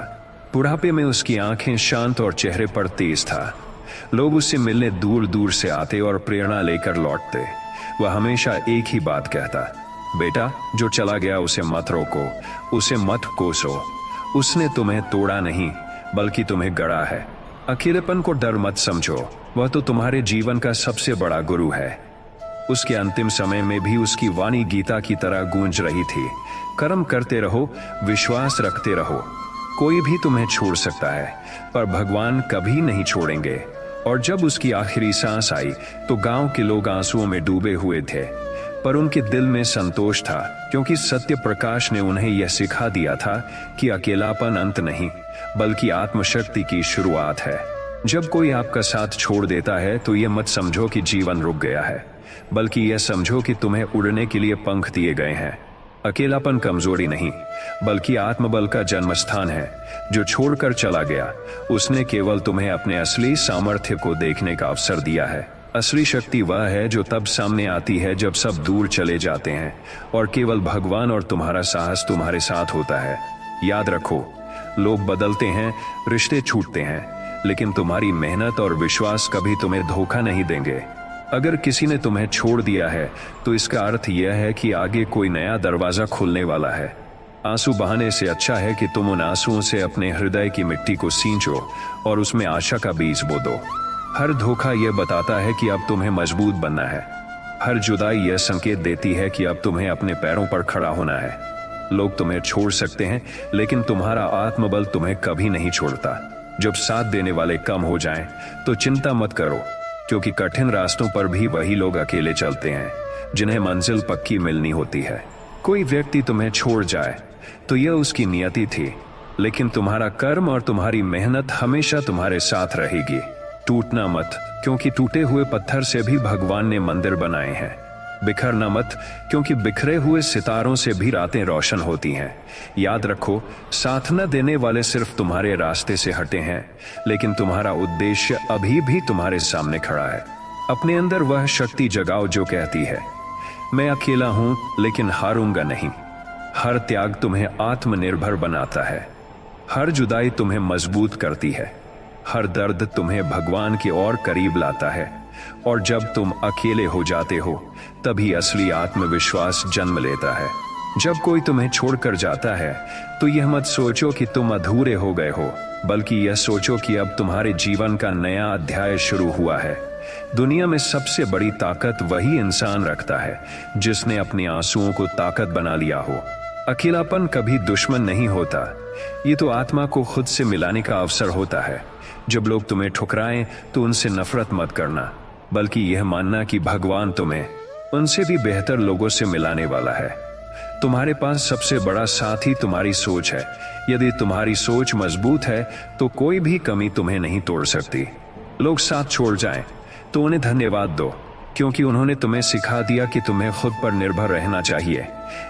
बुढ़ापे में उसकी आंखें शांत और चेहरे पर तेज था। लोग उससे मिलने दूर दूर से आते और प्रेरणा लेकर लौटते। वह हमेशा एक ही बात कहता, बेटा, जो चला गया उसे मत रोको, उसे मत कोसो। उसने तुम्हें तोड़ा नहीं, बल्कि तुम्हें गढ़ा है। अकेलेपन को डर मत समझो, वह तो तुम्हारे जीवन का सबसे बड़ा गुरु है। उसके अंतिम समय में भी उसकी वाणी गीता की तरह गूंज रही थी, कर्म करते रहो, विश्वास रखते रहो। कोई भी तुम्हें छोड़ सकता है, पर भगवान कभी नहीं छोड़ेंगे। और जब उसकी आखिरी सांस आई तो गांव के लोग आंसुओं में डूबे हुए थे, पर उनके दिल में संतोष था, क्योंकि सत्य प्रकाश ने उन्हें यह सिखा दिया था कि अकेलापन अंत नहीं, बल्कि आत्मशक्ति की शुरुआत है। जब कोई आपका साथ छोड़ देता है तो यह मत समझो कि जीवन रुक गया है, बल्कि यह समझो कि तुम्हें उड़ने के लिए पंख दिए गए हैं। अकेलापन कमजोरी नहीं, बल्कि आत्मबल का जन्म स्थान है। जो छोड़कर चला गया, उसने केवल तुम्हें अपने असली सामर्थ्य को देखने का अवसर दिया है। असली शक्ति वह है जो तब सामने आती है जब सब दूर चले जाते हैं और केवल भगवान और तुम्हारा साहस तुम्हारे साथ होता है। याद रखो, लोग बदलते हैं, रिश्ते छूटते हैं, लेकिन तुम्हारी मेहनत और विश्वास कभी तुम्हें धोखा नहीं देंगे। अगर किसी ने तुम्हें छोड़ दिया है तो इसका अर्थ यह है कि आगे कोई नया दरवाजा खुलने वाला है। आंसू बहाने से अच्छा है कि तुम उन आंसुओं से अपने हृदय की मिट्टी को सींचो और उसमें आशा का बीज बो दो। हर धोखा यह बताता है कि अब तुम्हें मजबूत बनना है। हर जुदाई यह संकेत देती है कि अब तुम्हें अपने पैरों पर खड़ा होना है। लोग तुम्हें छोड़ सकते हैं, लेकिन तुम्हारा आत्मबल तुम्हें कभी नहीं छोड़ता। जब साथ देने वाले कम हो जाएं, तो चिंता मत करो, क्योंकि कठिन रास्तों पर भी वही लोग अकेले चलते हैं जिन्हें मंजिल पक्की मिलनी होती है। कोई व्यक्ति तुम्हें छोड़ जाए तो यह उसकी नियति थी, लेकिन तुम्हारा कर्म और तुम्हारी मेहनत हमेशा तुम्हारे साथ रहेगी। टूटना मत, क्योंकि टूटे हुए पत्थर से भी भगवान ने मंदिर बनाए हैं। बिखरना मत, क्योंकि बिखरे हुए सितारों से भी रातें रोशन होती हैं। याद रखो, साथ न देने वाले सिर्फ तुम्हारे रास्ते से हटे हैं, लेकिन तुम्हारा उद्देश्य अभी भी तुम्हारे सामने खड़ा है। अपने अंदर वह शक्ति जगाओ जो कहती है, मैं अकेला हूं लेकिन हारूंगा नहीं। हर त्याग तुम्हें आत्मनिर्भर बनाता है। हर जुदाई तुम्हें मजबूत करती है। हर दर्द तुम्हें भगवान की ओर करीब लाता है। और जब तुम अकेले हो जाते हो, तभी असली आत्मविश्वास जन्म लेता है। जब कोई तुम्हें छोड़कर जाता है तो यह मत सोचो कि तुम अधूरे हो गए हो, बल्कि यह सोचो कि अब तुम्हारे जीवन का नया अध्याय शुरू हुआ है। दुनिया में सबसे बड़ी ताकत वही इंसान रखता है जिसने अपने आंसुओं को ताकत बना लिया हो। अकेलापन कभी दुश्मन नहीं होता, ये तो आत्मा को खुद से मिलाने का अवसर होता है। जब लोग तुम्हें ठुकराएं तो उनसे नफरत मत करना, बल्कि यह मानना कि भगवान तुम्हें उनसे भी बेहतर लोगों से मिलाने वाला है। तुम्हारे पास सबसे बड़ा साथी तुम्हारी सोच है। यदि तुम्हारी सोच मजबूत है तो कोई भी कमी तुम्हें नहीं तोड़ सकती। लोग साथ छोड़ जाएं तो उन्हें धन्यवाद दो, क्योंकि उन्होंने तुम्हें सिखा दिया कि तुम्हें खुद पर निर्भर रहना चाहिए।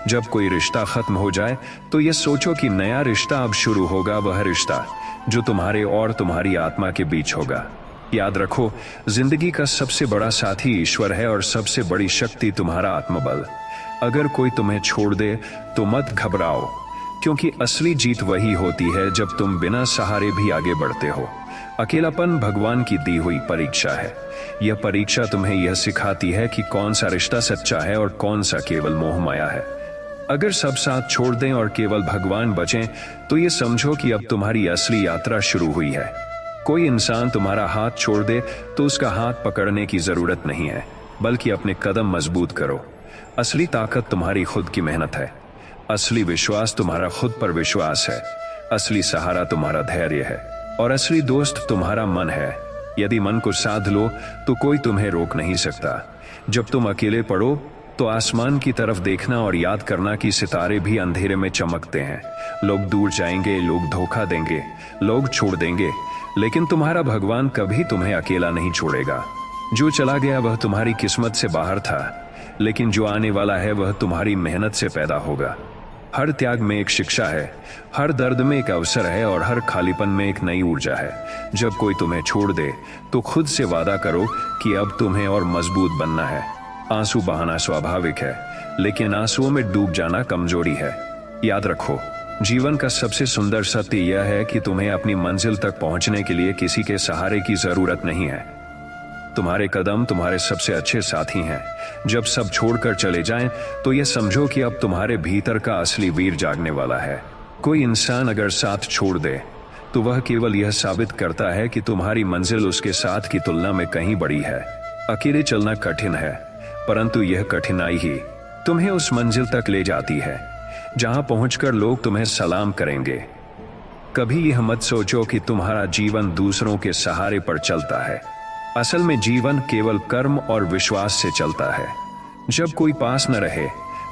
जब कोई रिश्ता खत्म हो जाए तो यह सोचो कि नया रिश्ता अब शुरू होगा, वह रिश्ता जो तुम्हारे और तुम्हारी आत्मा के बीच होगा। याद रखो, जिंदगी का सबसे बड़ा साथी ईश्वर है और सबसे बड़ी शक्ति तुम्हारा आत्मबल। अगर कोई तुम्हें छोड़ दे तो मत घबराओ, क्योंकि असली जीत वही होती है जब तुम बिना सहारे भी आगे बढ़ते हो। अकेलापन भगवान की दी हुई परीक्षा है। यह परीक्षा तुम्हें यह सिखाती है कि कौन सा रिश्ता सच्चा है और कौन सा केवल मोह माया है। अगर सब साथ छोड़ दें और केवल भगवान बचें तो ये समझो कि अब तुम्हारी असली यात्रा शुरू हुई है। कोई इंसान तुम्हारा हाथ छोड़ दे तो उसका हाथ पकड़ने की जरूरत नहीं है, बल्कि अपने कदम मजबूत करो। असली ताकत तुम्हारी खुद की मेहनत है। असली विश्वास तुम्हारा खुद पर विश्वास है। असली सहारा तुम्हारा धैर्य है और असली दोस्त तुम्हारा मन है। यदि मन को साध लो तो कोई तुम्हें रोक नहीं सकता। जब तुम अकेले पड़ो तो आसमान की तरफ देखना और याद करना कि सितारे भी अंधेरे में चमकते हैं। लोग दूर जाएंगे, लोग धोखा देंगे, लोग छोड़ देंगे, लेकिन तुम्हारा भगवान कभी तुम्हें अकेला नहीं छोड़ेगा। जो चला गया वह तुम्हारी किस्मत से बाहर था, लेकिन जो आने वाला है वह तुम्हारी मेहनत से पैदा होगा। हर त्याग में एक शिक्षा है, हर दर्द में एक अवसर है और हर खालीपन में एक नई ऊर्जा है। जब कोई तुम्हें छोड़ दे तो खुद से वादा करो कि अब तुम्हें और मजबूत बनना है। आंसू बहाना स्वाभाविक है, लेकिन आंसुओं में डूब जाना कमजोरी है। याद रखो, जीवन का सबसे सुंदर सत्य यह है कि तुम्हें अपनी मंजिल तक पहुंचने के लिए किसी के सहारे की जरूरत नहीं है। तुम्हारे कदम तुम्हारे सबसे अच्छे साथी हैं। जब सब छोड़कर चले जाएं तो यह समझो कि अब तुम्हारे भीतर का असली वीर जागने वाला है। कोई इंसान अगर साथ छोड़ दे तो वह केवल यह साबित करता है कि तुम्हारी मंजिल उसके साथ की तुलना में कहीं बड़ी है। अकेले चलना कठिन है, परंतु यह कठिनाई ही तुम्हें उस मंजिल तक ले जाती है जहां पहुंचकर लोग तुम्हें सलाम करेंगे। कभी यह मत सोचो कि तुम्हारा जीवन दूसरों के सहारे पर चलता है। असल में जीवन केवल कर्म और विश्वास से चलता है। जब कोई पास न रहे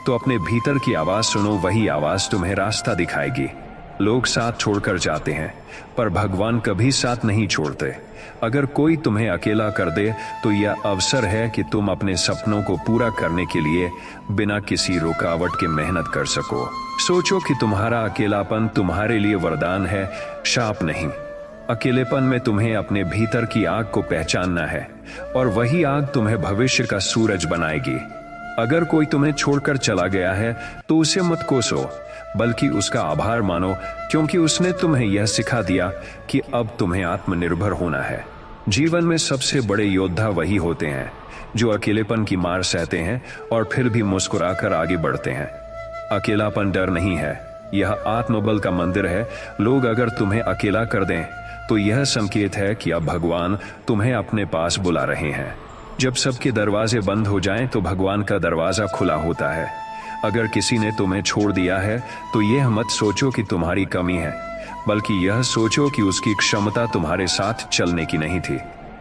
तो अपने भीतर की आवाज सुनो, वही आवाज तुम्हें रास्ता दिखाएगी। लोग साथ छोड़कर जाते हैं, पर भगवान कभी साथ नहीं छोड़ते। अगर कोई तुम्हें अकेला कर दे तो यह अवसर है कि तुम अपने सपनों को पूरा करने के लिए बिना किसी रुकावट के मेहनत कर सको। सोचो कि तुम्हारा अकेलापन तुम्हारे लिए वरदान है, शाप नहीं। अकेलेपन में तुम्हें अपने भीतर की आग को पहचानना है और वही आग तुम्हें भविष्य का सूरज बनाएगी। अगर कोई तुम्हें छोड़कर चला गया है तो उसे मत कोसो, बल्कि उसका आभार मानो, क्योंकि उसने तुम्हें यह सिखा दिया कि अब तुम्हें आत्मनिर्भर होना है। जीवन में सबसे बड़े योद्धा वही होते हैं जो अकेलेपन की मार सहते हैं और फिर भी मुस्कुराकर आगे बढ़ते हैं। अकेलापन डर नहीं है, यह आत्मबल का मंदिर है। लोग अगर तुम्हें अकेला कर दें तो यह संकेत है कि अब भगवान तुम्हें अपने पास बुला रहे हैं। जब सबके दरवाजे बंद हो जाएं तो भगवान का दरवाजा खुला होता है। अगर किसी ने तुम्हें छोड़ दिया है तो यह मत सोचो कि तुम्हारी कमी है, बल्कि यह सोचो कि उसकी क्षमता तुम्हारे साथ चलने की नहीं थी।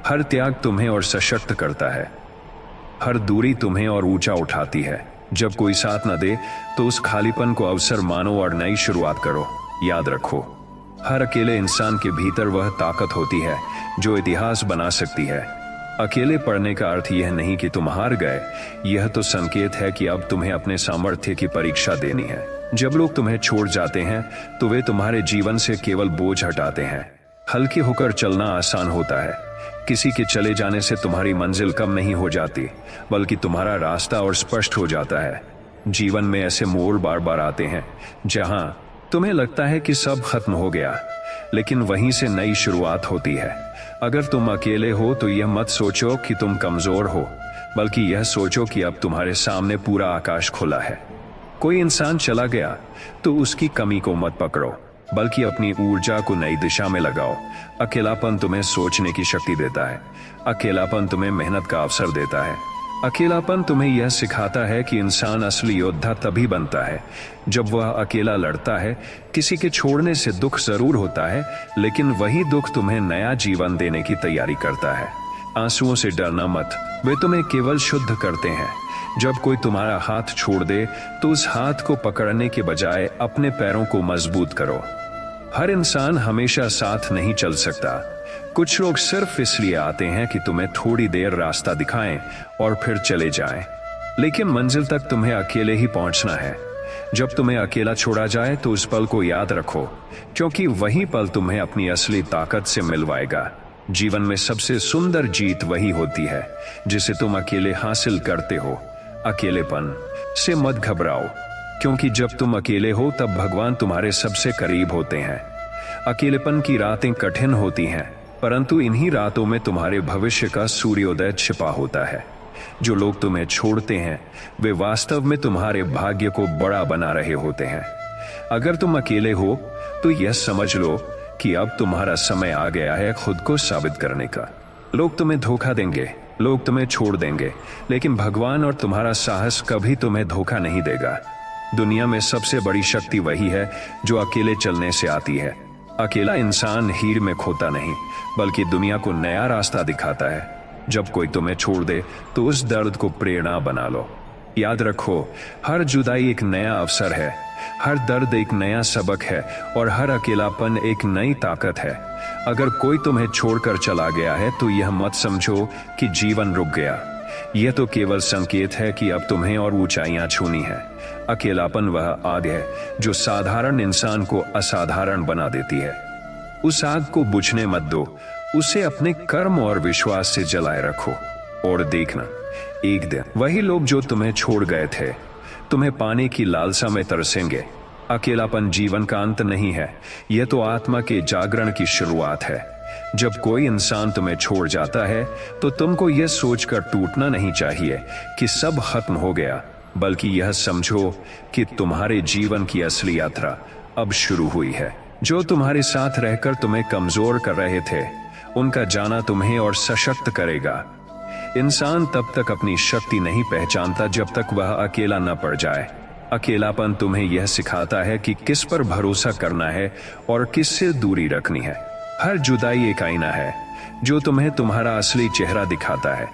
हर त्याग तुम्हें और सशक्त करता है, हर दूरी तुम्हें और ऊंचा उठाती है। जब कोई साथ न दे तो उस खालीपन को अवसर मानो और नई शुरुआत करो। याद रखो, हर अकेले इंसान के भीतर वह ताकत होती है जो इतिहास बना सकती है। अकेले पड़ने का अर्थ यह नहीं कि तुम हार गए, यह तो संकेत है कि अब तुम्हें अपने सामर्थ्य की परीक्षा देनी है। जब लोग तुम्हें छोड़ जाते हैं तो वे तुम्हारे जीवन से केवल बोझ हटाते हैं। हल्के होकर चलना आसान होता है। किसी के चले जाने से तुम्हारी मंजिल कम नहीं हो जाती, बल्कि तुम्हारा रास्ता और स्पष्ट हो जाता है। जीवन में ऐसे मोड़ बार बार आते हैं जहां तुम्हें लगता है कि सब खत्म हो गया, लेकिन वहीं से नई शुरुआत होती है। अगर तुम अकेले हो तो यह मत सोचो कि तुम कमजोर हो, बल्कि यह सोचो कि अब तुम्हारे सामने पूरा आकाश खुला है। कोई इंसान चला गया तो उसकी कमी को मत पकड़ो, बल्कि अपनी ऊर्जा को नई दिशा में लगाओ। अकेलापन तुम्हें सोचने की शक्ति देता है। अकेलापन तुम्हें मेहनत का अवसर देता है। अकेलापन तुम्हें यह सिखाता है कि इंसान असली योद्धा तभी बनता है जब वह अकेला लड़ता है। किसी के छोड़ने से दुख जरूर होता है, लेकिन वही दुख तुम्हें नया जीवन देने की तैयारी करता है। आंसुओं से डरना मत, वे तुम्हें केवल शुद्ध करते हैं। जब कोई तुम्हारा हाथ छोड़ दे तो उस हाथ को पकड़ने के बजाय अपने पैरों को मजबूत करो। हर इंसान हमेशा साथ नहीं चल सकता। कुछ लोग सिर्फ इसलिए आते हैं कि तुम्हें थोड़ी देर रास्ता दिखाएं और फिर चले जाएं। लेकिन मंजिल तक तुम्हें अकेले ही पहुंचना है। जब तुम्हें अकेला छोड़ा जाए तो उस पल को याद रखो, क्योंकि वही पल तुम्हें अपनी असली ताकत से मिलवाएगा। जीवन में सबसे सुंदर जीत वही होती है जिसे तुम अकेले हासिल करते हो। अकेलेपन से मत घबराओ, क्योंकि जब तुम अकेले हो तब भगवान तुम्हारे सबसे करीब होते हैं। अकेलेपन की रातें कठिन होती हैं, परंतु इन्हीं रातों में तुम्हारे भविष्य का सूर्योदय छिपा होता है। जो लोग तुम्हें छोड़ते हैं वे वास्तव में तुम्हारे भाग्य को बड़ा बना रहे होते हैं। अगर तुम अकेले हो तो यह समझ लो कि अब तुम्हारा समय आ गया है खुद को साबित करने का। लोग तुम्हें धोखा देंगे, लोग तुम्हें छोड़ देंगे, लेकिन भगवान और तुम्हारा साहस कभी तुम्हें धोखा नहीं देगा। दुनिया में सबसे बड़ी शक्ति वही है जो अकेले चलने से आती है। अकेला इंसान हीर में खोता नहीं, बल्कि दुनिया को नया रास्ता दिखाता है। जब कोई तुम्हें छोड़ दे तो उस दर्द को प्रेरणा बना लो। याद रखो, हर जुदाई एक नया अवसर है, हर दर्द एक नया सबक है और हर अकेलापन एक नई ताकत है। अगर कोई तुम्हें छोड़कर चला गया है तो यह मत समझो कि जीवन रुक गया। यह तो केवल संकेत है कि अब तुम्हें और ऊंचाइयां छूनी है। अकेलापन वह आग है जो साधारण इंसान को असाधारण बना देती है। उस आग को बुझने मत दो, उसे अपने कर्म और विश्वास से जलाए रखो। और देखना, एक दिन वही लोग जो तुम्हें छोड़ गए थे तुम्हें पाने की लालसा में तरसेंगे। अकेलापन जीवन का अंत नहीं है, यह तो आत्मा के जागरण की शुरुआत है। जब कोई इंसान तुम्हें छोड़ जाता है तो तुमको यह सोचकर टूटना नहीं चाहिए कि सब खत्म हो गया, बल्कि यह समझो कि तुम्हारे जीवन की असली यात्रा अब शुरू हुई है। जो तुम्हारे साथ रहकर तुम्हें कमजोर कर रहे थे उनका जाना तुम्हें और सशक्त करेगा। इंसान तब तक अपनी शक्ति नहीं पहचानता जब तक वह अकेला न पड़ जाए। अकेलापन तुम्हें यह सिखाता है कि किस पर भरोसा करना है और किससे दूरी रखनी है। हर जुदाई एक आईना है जो तुम्हें तुम्हारा असली चेहरा दिखाता है।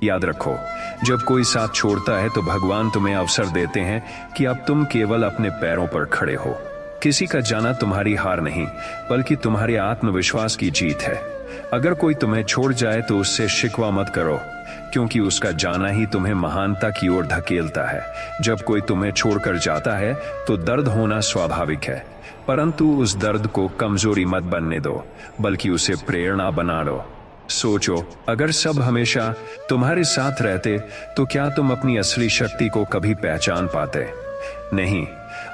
याद रखो, जब कोई साथ छोड़ता है तो भगवान तुम्हें अवसर देते हैं कि अब तुम केवल अपने पैरों पर खड़े हो। किसी का जाना तुम्हारी हार नहीं, बल्कि तुम्हारे आत्मविश्वास की जीत है। अगर कोई तुम्हें छोड़ जाए तो उससे शिकवा मत करो, क्योंकि उसका जाना ही तुम्हें महानता की ओर धकेलता है। जब कोई तुम्हें छोड़कर जाता है तो दर्द होना स्वाभाविक है, परंतु उस दर्द को कमजोरी मत बनने दो, बल्कि उसे प्रेरणा बना लो। सोचो, अगर सब हमेशा तुम्हारे साथ रहते तो क्या तुम अपनी असली शक्ति को कभी पहचान पाते? नहीं,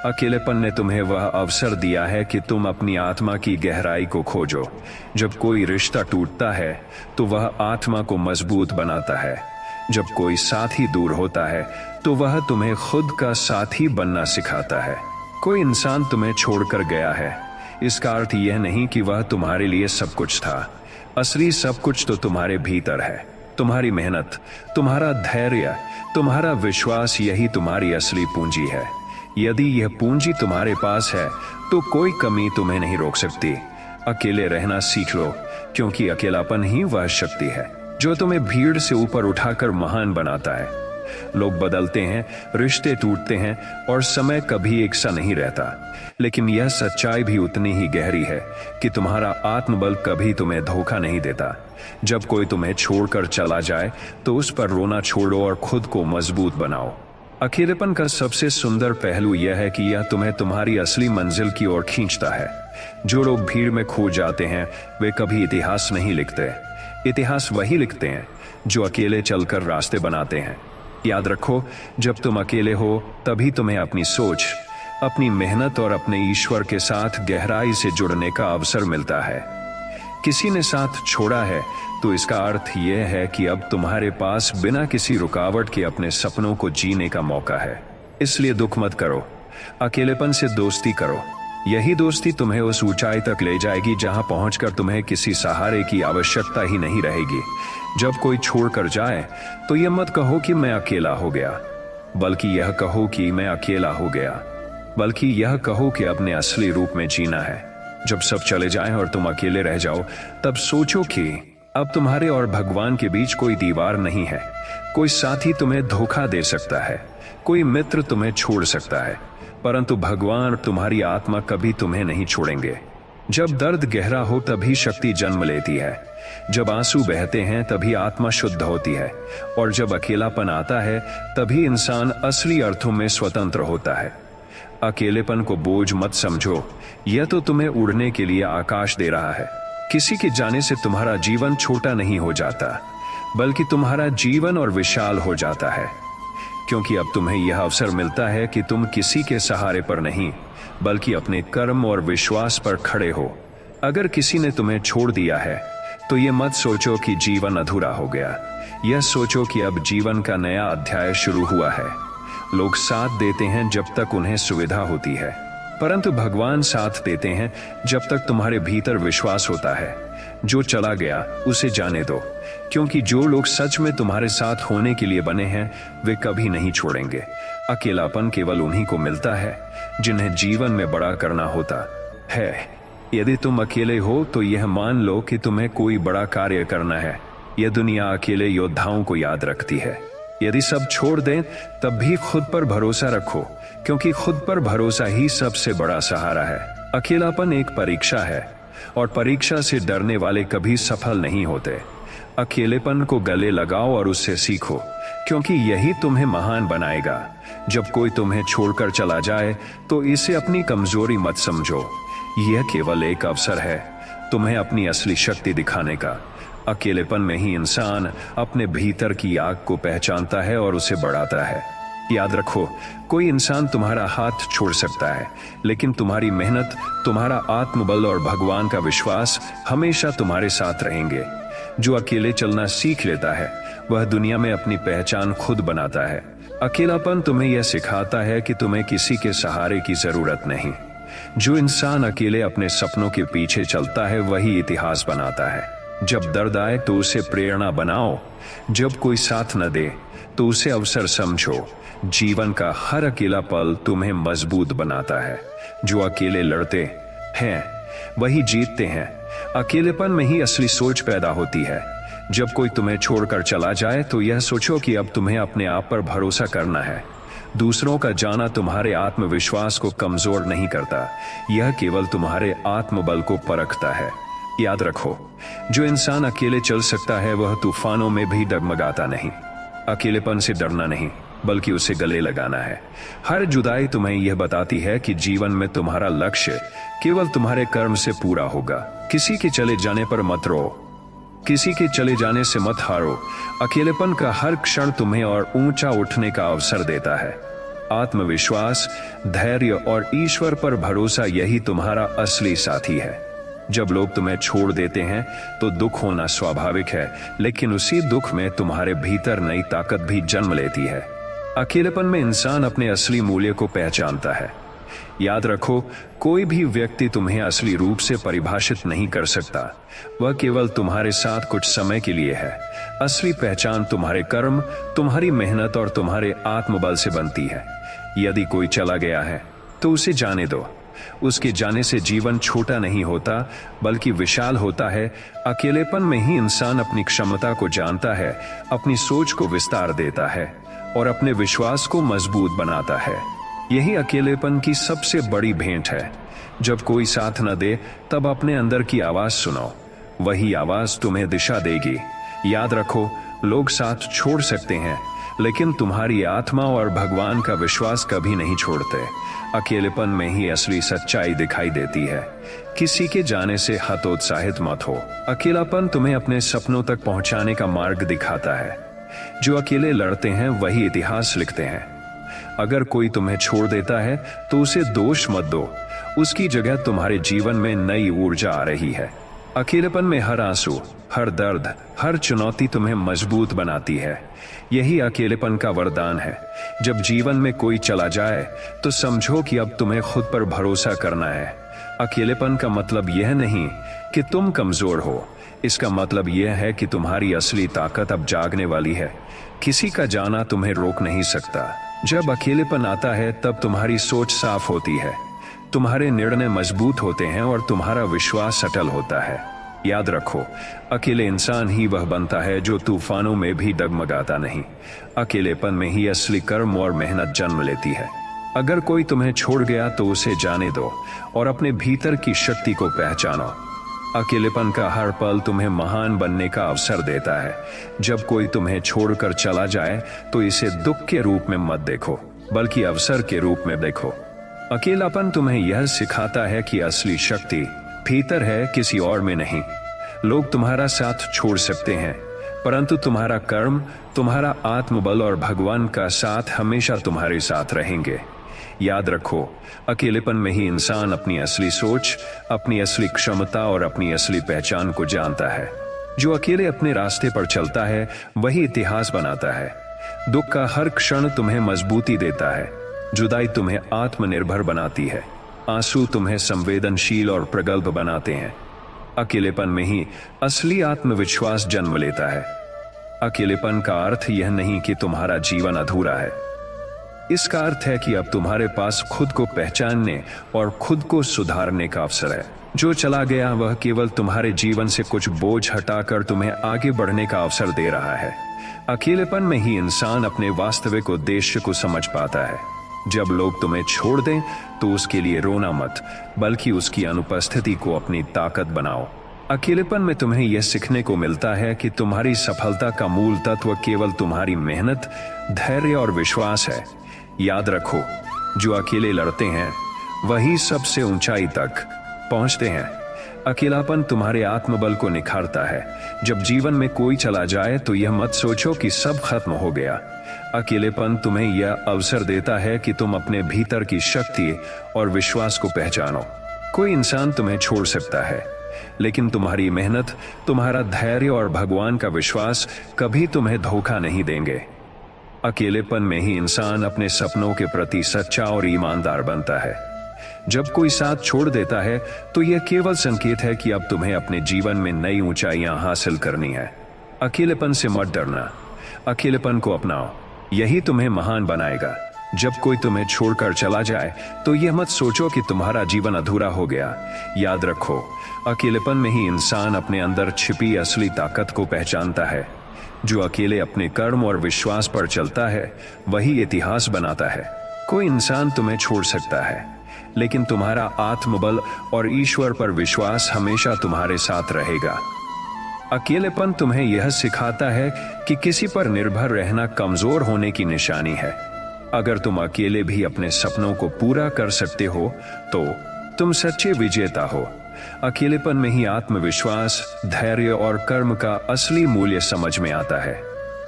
अकेलेपन ने तुम्हें वह अवसर दिया है कि तुम अपनी आत्मा की गहराई को खोजो। जब कोई रिश्ता टूटता है तो वह आत्मा को मजबूत बनाता है। जब कोई साथी दूर होता है तो वह तुम्हें खुद का साथी बनना सिखाता है। कोई इंसान तुम्हें छोड़कर गया है, इसका अर्थ यह नहीं कि वह तुम्हारे लिए सब कुछ था। असली सब कुछ तो तुम्हारे भीतर है। तुम्हारी मेहनत, तुम्हारा धैर्य, तुम्हारा विश्वास, यही तुम्हारी असली पूंजी है। यदि यह पूंजी तुम्हारे पास है तो कोई कमी तुम्हें नहीं रोक सकती। अकेले रहना सीख लो, क्योंकि अकेलापन ही वह शक्ति है जो तुम्हें भीड़ से ऊपर उठाकर महान बनाता है। लोग बदलते हैं, रिश्ते टूटते हैं और समय कभी एक सा नहीं रहता, लेकिन यह सच्चाई भी उतनी ही गहरी है कि तुम्हारा आत्मबल कभी तुम्हें धोखा नहीं देता। जब कोई तुम्हें छोड़कर चला जाए तो उस पर रोना छोड़ो और खुद को मजबूत बनाओ। अकेलेपन का सबसे सुंदर पहलू यह है कि यह तुम्हें तुम्हारी असली मंजिल की ओर खींचता है। जो लोग भीड़ में खो जाते हैं वे कभी इतिहास नहीं लिखते। इतिहास वही लिखते हैं जो अकेले चलकर रास्ते बनाते हैं। याद रखो, जब तुम अकेले हो तभी तुम्हें अपनी सोच, अपनी मेहनत और अपने ईश्वर के साथ गहराई से जुड़ने का अवसर मिलता है। किसी ने साथ छोड़ा है तो इसका अर्थ यह है कि अब तुम्हारे पास बिना किसी रुकावट के अपने सपनों को जीने का मौका है। इसलिए दुख मत करो, अकेलेपन से दोस्ती करो। यही दोस्ती तुम्हें उस ऊंचाई तक ले जाएगी जहां पहुंचकर तुम्हें किसी सहारे की आवश्यकता ही नहीं रहेगी। जब कोई छोड़कर जाए तो यह मत कहो कि मैं अकेला हो गया, बल्कि यह कहो कि मैं अकेला हो गया। बल्कि यह कहो कि अपने असली रूप में जीना है। जब सब चले जाएं और तुम अकेले रह जाओ, तब सोचो कि अब तुम्हारे और भगवान के बीच कोई दीवार नहीं है। कोई साथी तुम्हें धोखा दे सकता है, कोई मित्र तुम्हें छोड़ सकता है, परंतु भगवान तुम्हारी आत्मा कभी तुम्हें नहीं छोड़ेंगे। जब दर्द गहरा हो तभी शक्ति जन्म लेती है, जब आंसू बहते हैं तभी आत्मा शुद्ध होती है, और जब अकेलापन आता है तभी इंसान असली अर्थों में स्वतंत्र होता है। अकेलेपन को बोझ मत समझो, यह तो तुम्हें उड़ने के लिए आकाश दे रहा है। किसी के जाने से तुम्हारा जीवन छोटा नहीं हो जाता, बल्कि तुम्हारा जीवन और विशाल हो जाता है, क्योंकि अब तुम्हें यह अवसर मिलता है कि तुम किसी के सहारे पर नहीं, बल्कि अपने कर्म और विश्वास पर खड़े हो। अगर किसी ने तुम्हें छोड़ दिया है तो यह मत सोचो कि जीवन अधूरा हो गया, यह सोचो कि अब जीवन का नया अध्याय शुरू हुआ है। लोग साथ देते हैं जब तक उन्हें सुविधा होती है, परंतु भगवान साथ देते हैं जब तक तुम्हारे भीतर विश्वास होता है। जो चला गया उसे जाने दो, क्योंकि जो लोग सच में तुम्हारे साथ होने के लिए बने हैं वे कभी नहीं छोड़ेंगे। अकेलापन केवल उन्हीं को मिलता है जिन्हें जीवन में बड़ा करना होता है। यदि तुम अकेले हो तो यह मान लो कि तुम्हें कोई बड़ा कार्य करना है। यह दुनिया अकेले योद्धाओं को याद रखती है। यदि सब छोड़ दें तब भी खुद पर भरोसा रखो, क्योंकि खुद पर भरोसा ही सबसे बड़ा सहारा है। अकेलापन एक परीक्षा है, और परीक्षा से डरने वाले कभी सफल नहीं होते। अकेलेपन को गले लगाओ और उससे सीखो, क्योंकि यही तुम्हें महान बनाएगा। जब कोई तुम्हें छोड़कर चला जाए तो इसे अपनी कमजोरी मत समझो, यह केवल एक अवसर है तुम्हें अपनी असली शक्ति दिखाने का। अकेलेपन में ही इंसान अपने भीतर की आग को पहचानता है और उसे बढ़ाता है। याद रखो, कोई इंसान तुम्हारा हाथ छोड़ सकता है, लेकिन तुम्हारी मेहनत, तुम्हारा आत्मबल और भगवान का विश्वास हमेशा तुम्हारे साथ रहेंगे। जो अकेले चलना सीख लेता है वह दुनिया में अपनी पहचान खुद बनाता है। अकेलापन तुम्हें यह सिखाता है कि तुम्हें किसी के सहारे की जरूरत नहीं। जो इंसान अकेले अपने सपनों के पीछे चलता है वही इतिहास बनाता है। जब दर्द आए तो उसे प्रेरणा बनाओ, जब कोई साथ न दे तो उसे अवसर समझो। जीवन का हर अकेला पल तुम्हें मजबूत बनाता है। जो अकेले लड़ते हैं वही जीतते हैं। अकेलेपन में ही असली सोच पैदा होती है। जब कोई तुम्हें छोड़कर चला जाए तो यह सोचो कि अब तुम्हें अपने आप पर भरोसा करना है। दूसरों का जाना तुम्हारे आत्मविश्वास को कमजोर नहीं करता, यह केवल तुम्हारे आत्मबल को परखता है। याद रखो, जो इंसान अकेले चल सकता है वह तूफानों में भी डगमगाता नहीं। अकेलेपन से डरना नहीं, बल्कि उसे गले लगाना है। हर जुदाई तुम्हें यह बताती है कि जीवन में तुम्हारा लक्ष्य केवल तुम्हारे कर्म से पूरा होगा। किसी के चले जाने पर मत रो, किसी के चले जाने से मत हारो। अकेलेपन का हर क्षण तुम्हें और ऊंचा उठने का अवसर देता है। आत्मविश्वास, धैर्य और ईश्वर पर भरोसा यही तुम्हारा असली साथी है। जब लोग तुम्हें छोड़ देते हैं तो दुख होना स्वाभाविक है, लेकिन उसी दुख में तुम्हारे भीतर नई ताकत भी जन्म लेती है। अकेलेपन में इंसान अपने असली मूल्य को पहचानता है। याद रखो, कोई भी व्यक्ति तुम्हें असली रूप से परिभाषित नहीं कर सकता। वह केवल तुम्हारे साथ कुछ समय के लिए है। असली पहचान तुम्हारे कर्म, तुम्हारी मेहनत और तुम्हारे आत्मबल से बनती है। यदि कोई चला गया है तो उसे जाने दो। उसके जाने से जीवन छोटा नहीं होता, बल्कि विशाल होता है। अकेलेपन में ही इंसान अपनी क्षमता को जानता है, अपनी सोच को विस्तार देता है और अपने विश्वास को मजबूत बनाता है। यही अकेलेपन की सबसे बड़ी भेंट है। जब कोई साथ न दे तब अपने अंदर की आवाज सुनो, वही आवाज तुम्हें दिशा देगी। याद रखो, लोग साथ छोड़ सकते हैं, लेकिन तुम्हारी आत्मा और भगवान का विश्वास कभी नहीं छोड़ते। अकेलेपन में ही असली सच्चाई दिखाई देती है। किसी के जाने से हतोत्साहित मत हो। अकेलापन तुम्हें अपने सपनों तक पहुंचाने का मार्ग दिखाता है। जो अकेले लड़ते हैं वही इतिहास लिखते हैं। अगर कोई तुम्हें छोड़ देता है तो उसे दोष मत दो, उसकी जगह तुम्हारे जीवन में नई ऊर्जा आ रही है। अकेलेपन में हर आंसू, हर दर्द, हर चुनौती तुम्हें मजबूत बनाती है। यही अकेलेपन का वरदान है। जब जीवन में कोई चला जाए तो समझो कि अब तुम्हें खुद पर भरोसा करना है। अकेलेपन का मतलब यह नहीं कि तुम कमजोर हो, इसका मतलब यह है कि तुम्हारी असली ताकत अब जागने वाली है। किसी का जाना तुम्हें रोक नहीं सकता। जब अकेलेपन आता है तब तुम्हारी सोच साफ होती है, तुम्हारे निर्णय मजबूत होते हैं और तुम्हारा विश्वास अटल होता है। याद रखो, अकेले इंसान ही वह बनता है जो तूफानों में भी डगमगाता नहीं। अकेलेपन में ही असली कर्म और मेहनत जन्म लेती है। अगर कोई तुम्हें छोड़ गया तो उसे जाने दो और अपने भीतर की शक्ति को पहचानो। अकेलेपन का हर पल तुम्हें महान बनने का अवसर देता है। जब कोई तुम्हें छोड़कर चला जाए तो इसे दुख के रूप में मत देखो, बल्कि अवसर के रूप में देखो। अकेलापन तुम्हें यह सिखाता है कि असली शक्ति भीतर है, किसी और में नहीं। लोग तुम्हारा साथ छोड़ सकते हैं, परंतु तुम्हारा कर्म, तुम्हारा आत्मबल और भगवान का साथ हमेशा तुम्हारे साथ रहेंगे। याद रखो, अकेलेपन में ही इंसान अपनी असली सोच, अपनी असली क्षमता और अपनी असली पहचान को जानता है। जो अकेले अपने रास्ते पर चलता है वही इतिहास बनाता है। दुख का हर क्षण तुम्हें मजबूती देता है। जुदाई तुम्हें आत्मनिर्भर बनाती है। आंसू तुम्हें संवेदनशील और प्रगल्भ बनाते हैं। अकेलेपन में ही असली आत्मविश्वास जन्म लेता है। अकेलेपन का अर्थ यह नहीं कि तुम्हारा जीवन अधूरा है। इसका अर्थ है कि अब तुम्हारे पास खुद को पहचानने और खुद को सुधारने का अवसर है। जो चला गया वह केवल तुम्हारे जीवन से कुछ बोझ हटाकर तुम्हें आगे बढ़ने का अवसर दे रहा है। अकेलेपन में ही इंसान अपने वास्तविक उद्देश्य को समझ पाता है। जब लोग तुम्हें छोड़ दें तो उसके लिए रोना मत, बल्कि उसकी अनुपस्थिति को अपनी ताकत बनाओ। अकेलेपन में तुम्हें यह सीखने को मिलता है कि तुम्हारी सफलता का मूल तत्व केवल तुम्हारी मेहनत, धैर्य और विश्वास है। याद रखो, जो अकेले लड़ते हैं वही सबसे ऊंचाई तक पहुंचते हैं। अकेलापन तुम्हारे आत्मबल को निखारता है। जब जीवन में कोई चला जाए तो यह मत सोचो कि सब खत्म हो गया। अकेलेपन तुम्हें यह अवसर देता है कि तुम अपने भीतर की शक्ति और विश्वास को पहचानो। कोई इंसान तुम्हें छोड़ सकता है, लेकिन तुम्हारी मेहनत, तुम्हारा धैर्य और भगवान का विश्वास कभी तुम्हें धोखा नहीं देंगे। अकेलेपन में ही इंसान अपने सपनों के प्रति सच्चा और ईमानदार बनता है। जब कोई साथ छोड़ देता है तो यह केवल संकेत है कि अब तुम्हें अपने जीवन में नई ऊंचाइयां हासिल करनी है। अकेलेपन से मत डरना, अकेलेपन को अपनाओ, यही तुम्हें महान बनाएगा। जब कोई तुम्हें छोड़कर चला जाए तो यह मत सोचो कि तुम्हारा जीवन अधूरा हो गया। याद रखो, अकेलेपन में ही इंसान अपने अंदर छिपी असली ताकत को पहचानता है। जो अकेले अपने कर्म और विश्वास पर चलता है वही इतिहास बनाता है। कोई इंसान तुम्हें छोड़ सकता है, लेकिन तुम्हारा आत्मबल और ईश्वर पर विश्वास हमेशा तुम्हारे साथ रहेगा। अकेलेपन तुम्हें यह सिखाता है कि किसी पर निर्भर रहना कमजोर होने की निशानी है। अगर तुम अकेले भी अपने सपनों को पूरा कर सकते हो तो तुम सच्चे विजेता हो। अकेलेपन में ही आत्मविश्वास, धैर्य और कर्म का असली मूल्य समझ में आता है।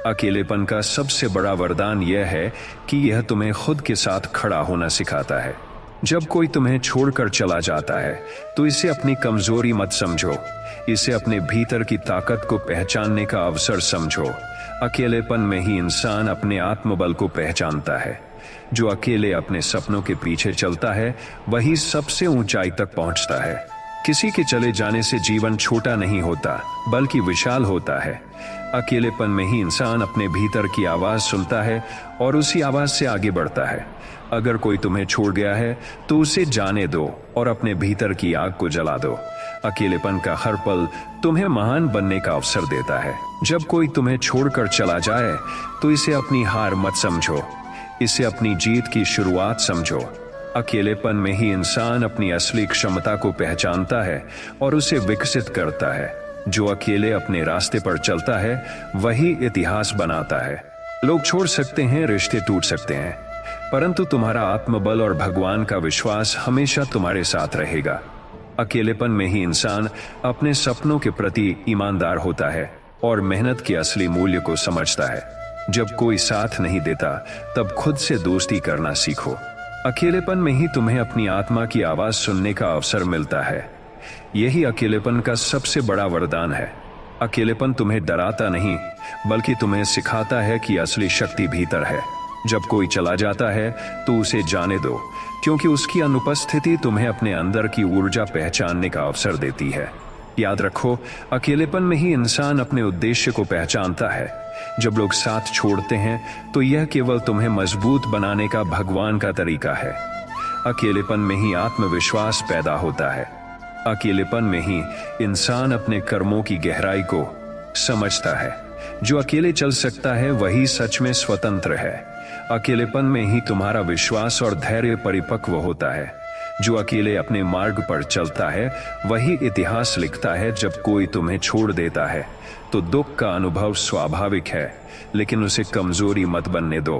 अकेलेपन का सबसे बड़ा वरदान यह है कि यह तुम्हें खुद के साथ खड़ा होना सिखाता है। जब कोई तुम्हें छोड़कर चला जाता है तो इसे अपनी कमजोरी मत समझो, इसे अपने भीतर की ताकत को पहचानने का अवसर समझो। अकेलेपन में ही इंसान अपने आत्मबल को पहचानता है। जो अकेले अपने सपनों के पीछे चलता है वही सबसे ऊंचाई तक पहुंचता है। किसी के चले जाने से जीवन छोटा नहीं होता, बल्कि विशाल होता है। अकेलेपन में ही इंसान अपने भीतर की आवाज सुनता है और उसी आवाज से आगे बढ़ता है। अगर कोई तुम्हें छोड़ गया है तो उसे जाने दो और अपने भीतर की आग को जला दो। अकेलेपन का हर पल तुम्हें महान बनने का अवसर देता है। जब कोई तुम्हें छोड़कर चला जाए तो इसे अपनी हार मत समझो, इसे अपनी जीत की शुरुआत समझो। अकेलेपन में ही इंसान अपनी असली क्षमता को पहचानता है और उसे विकसित करता है। जो अकेले अपने रास्ते पर चलता है वही इतिहास बनाता है। लोग छोड़ सकते हैं, रिश्ते टूट सकते हैं, परंतु तुम्हारा आत्मबल और भगवान का विश्वास हमेशा तुम्हारे साथ रहेगा। अकेलेपन में ही इंसान अपने सपनों के प्रति ईमानदार होता है और मेहनत के असली मूल्य को समझता है। जब कोई साथ नहीं देता तब खुद से दोस्ती करना सीखो। अकेलेपन में ही तुम्हें अपनी आत्मा की आवाज सुनने का अवसर मिलता है। यही अकेलेपन का सबसे बड़ा वरदान है। अकेलेपन तुम्हें डराता नहीं, बल्कि तुम्हें सिखाता है कि असली शक्ति भीतर है। जब कोई चला जाता है तो उसे जाने दो, क्योंकि उसकी अनुपस्थिति तुम्हें अपने अंदर की ऊर्जा पहचानने का अवसर देती है। याद रखो, अकेलेपन में ही इंसान अपने उद्देश्य को पहचानता है। जब लोग साथ छोड़ते हैं तो यह केवल तुम्हें मजबूत बनाने का भगवान का तरीका है। अकेलेपन में ही आत्मविश्वास पैदा होता है। अकेलेपन में ही इंसान अपने कर्मों की गहराई को समझता है। जो अकेले चल सकता है वही सच में स्वतंत्र है। अकेलेपन में ही तुम्हारा विश्वास और धैर्य परिपक्व होता है। जो अकेले अपने मार्ग पर चलता है वही इतिहास लिखता है। जब कोई तुम्हें छोड़ देता है तो दुख का अनुभव स्वाभाविक है, लेकिन उसे कमजोरी मत बनने दो।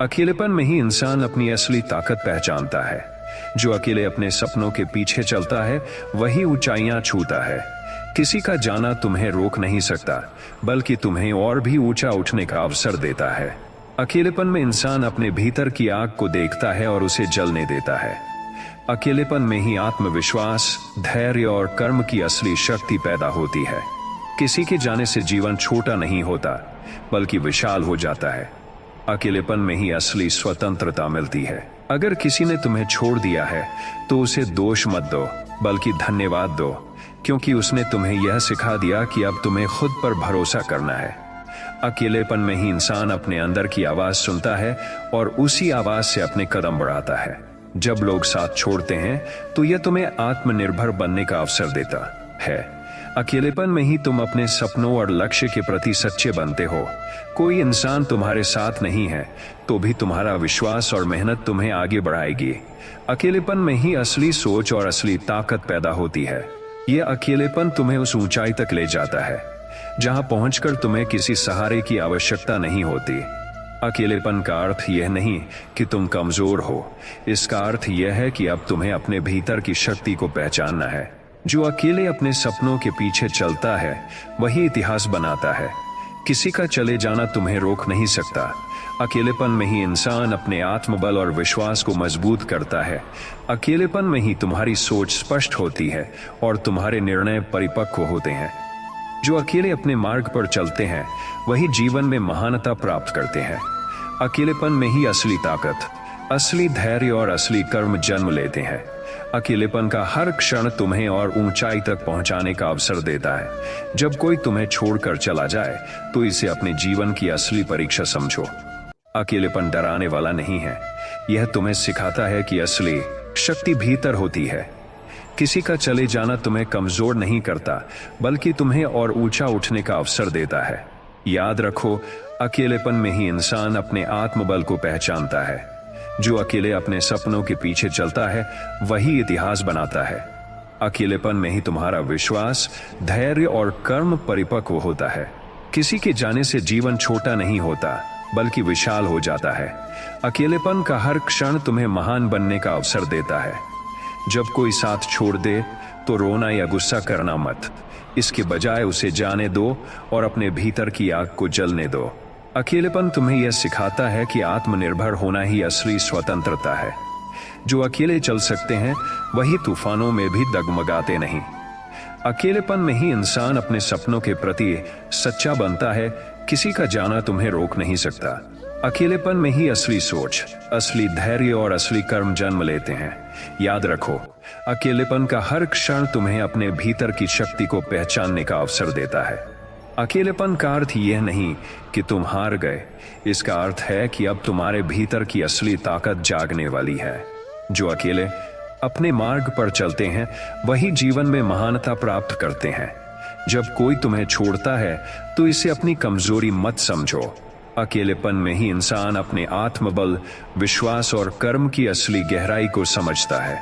अकेलेपन में ही इंसान अपनी असली ताकत पहचानता है। जो अकेले अपने सपनों के पीछे चलता है वही ऊंचाइयां छूता है। किसी का जाना तुम्हें रोक नहीं सकता, बल्कि तुम्हें और भी ऊंचा उठने का अवसर देता है। अकेलेपन में इंसान अपने भीतर की आग को देखता है और उसे जलने देता है। अकेलेपन में ही आत्मविश्वास, धैर्य और कर्म की असली शक्ति पैदा होती है। किसी के जाने से जीवन छोटा नहीं होता, बल्कि विशाल हो जाता है। अकेलेपन में ही असली स्वतंत्रता मिलती है। अगर किसी ने तुम्हें छोड़ दिया है तो उसे दोष मत दो, बल्कि धन्यवाद दो, क्योंकि उसने तुम्हें यह सिखा दिया कि अब तुम्हें खुद पर भरोसा करना है। अकेलेपन में ही इंसान अपने अंदर की आवाज सुनता है और उसी आवाज से अपने कदम बढ़ाता है। जब लोग साथ छोड़ते हैं तो यह तुम्हें आत्मनिर्भर बनने का अवसर देता है। अकेलेपन में ही तुम अपने सपनों और लक्ष्य के प्रति सच्चे बनते हो। कोई इंसान तुम्हारे साथ नहीं है तो भी तुम्हारा विश्वास और मेहनत तुम्हें आगे बढ़ाएगी। अकेलेपन में ही असली सोच और असली ताकत पैदा होती है। यह अकेलेपन तुम्हें उस ऊंचाई तक ले जाता है जहां पहुंचकर तुम्हें किसी सहारे की आवश्यकता नहीं होती। अकेलेपन का अर्थ यह नहीं कि तुम कमजोर हो, इसका अर्थ यह है कि अब तुम्हें अपने भीतर की शक्ति को पहचानना है। जो अकेले अपने सपनों के पीछे चलता है वही इतिहास बनाता है। किसी का चले जाना तुम्हें रोक नहीं सकता। अकेलेपन में ही इंसान अपने आत्मबल और विश्वास को मजबूत करता है। अकेलेपन में ही तुम्हारी सोच स्पष्ट होती है और तुम्हारे निर्णय परिपक्व होते हैं। जो अकेले अपने मार्ग पर चलते हैं वही जीवन में महानता प्राप्त करते हैं। अकेलेपन में ही असली ताकत, असली धैर्य और असली कर्म जन्म लेते हैं। अकेलेपन का हर क्षण तुम्हें और ऊंचाई तक पहुंचाने का अवसर देता है। जब कोई तुम्हें छोड़कर चला जाए तो इसे अपने जीवन की असली परीक्षा समझो। अकेलेपन डराने वाला नहीं है, यह तुम्हें सिखाता है कि असली शक्ति भीतर होती है। किसी का चले जाना तुम्हें कमजोर नहीं करता, बल्कि तुम्हें और ऊंचा उठने का अवसर देता है। याद रखो, अकेलेपन में ही इंसान अपने आत्मबल को पहचानता है। जो अकेले अपने सपनों के पीछे चलता है वही इतिहास बनाता है। अकेलेपन में ही तुम्हारा विश्वास, धैर्य और कर्म परिपक्व होता है। किसी के जाने से जीवन छोटा नहीं होता, बल्कि विशाल हो जाता है। अकेलेपन का हर क्षण तुम्हें महान बनने का अवसर देता है। जब कोई साथ छोड़ दे तो रोना या गुस्सा करना मत, इसके बजाय उसे जाने दो और अपने भीतर की आग को जलने दो। अकेलेपन तुम्हें यह सिखाता है कि आत्मनिर्भर होना ही असली स्वतंत्रता है। जो अकेले चल सकते हैं वही तूफानों में भी डगमगाते नहीं। अकेलेपन में ही इंसान अपने सपनों के प्रति सच्चा बनता है। किसी का जाना तुम्हें रोक नहीं सकता। अकेलेपन में ही असली सोच, असली धैर्य और असली कर्म जन्म लेते हैं। याद रखो, अकेलेपन का हर क्षण तुम्हें अपने भीतर की शक्ति को पहचानने का अवसर देता है। अकेलेपन का अर्थ यह नहीं कि तुम हार गए, इसका अर्थ है कि अब तुम्हारे भीतर की असली ताकत जागने वाली है। जो अकेले अपने मार्ग पर चलते हैं वही जीवन में महानता प्राप्त करते हैं। जब कोई तुम्हें छोड़ता है तो इसे अपनी कमजोरी मत समझो। अकेलेपन में ही इंसान अपने आत्मबल, विश्वास और कर्म की असली गहराई को समझता है।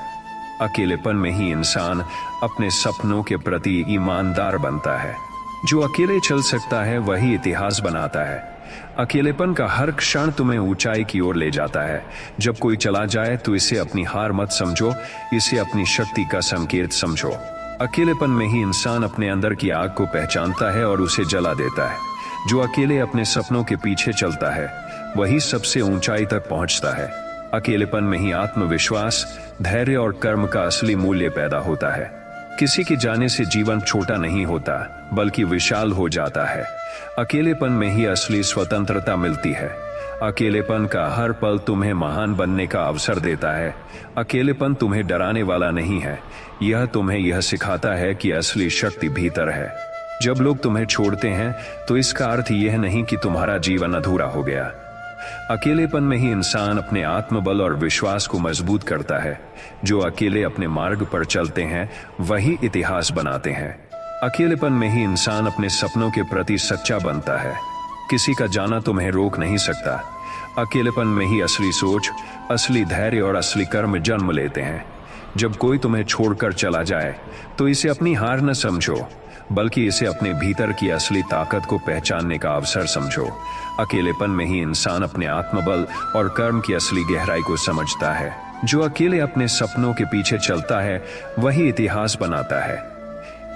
अकेलेपन में ही इंसान अपने सपनों के प्रति ईमानदार बनता है। जो अकेले चल सकता है वही इतिहास बनाता है। अकेलेपन का हर क्षण तुम्हें ऊंचाई की ओर ले जाता है। जब कोई चला जाए तो इसे अपनी हार मत समझो, इसे अपनी शक्ति का संकेत समझो। अकेलेपन में ही इंसान अपने अंदर की आग को पहचानता है और उसे जला देता है। जो अकेले अपने सपनों के पीछे चलता है वही सबसे ऊंचाई तक पहुंचता है। अकेलेपन में ही आत्मविश्वास, धैर्य और कर्म का असली मूल्य पैदा होता है। किसी के जाने से जीवन छोटा नहीं होता, बल्कि विशाल हो जाता है। अकेलेपन में ही असली स्वतंत्रता मिलती है। अकेलेपन का हर पल तुम्हें महान बनने का अवसर देता है। अकेलेपन तुम्हें डराने वाला नहीं है, यह तुम्हें यह सिखाता है कि असली शक्ति भीतर है। जब लोग तुम्हें छोड़ते हैं तो इसका अर्थ यह नहीं कि तुम्हारा जीवन अधूरा हो गया। अकेलेपन में ही इंसान अपने आत्मबल और विश्वास को मजबूत करता है। जो अकेले अपने मार्ग पर चलते हैं वही इतिहास बनाते हैं। अकेलेपन में ही इंसान अपने सपनों के प्रति सच्चा बनता है। किसी का जाना तुम्हें रोक नहीं सकता। अकेलेपन में ही असली सोच, असली धैर्य और असली कर्म जन्म लेते हैं। जब कोई तुम्हें छोड़कर चला जाए तो इसे अपनी हार न समझो, बल्कि इसे अपने भीतर की असली ताकत को पहचानने का अवसर समझो। अकेलेपन में ही इंसान अपने आत्मबल और कर्म की असली गहराई को समझता है। जो अकेले अपने सपनों के पीछे चलता है वही इतिहास बनाता है।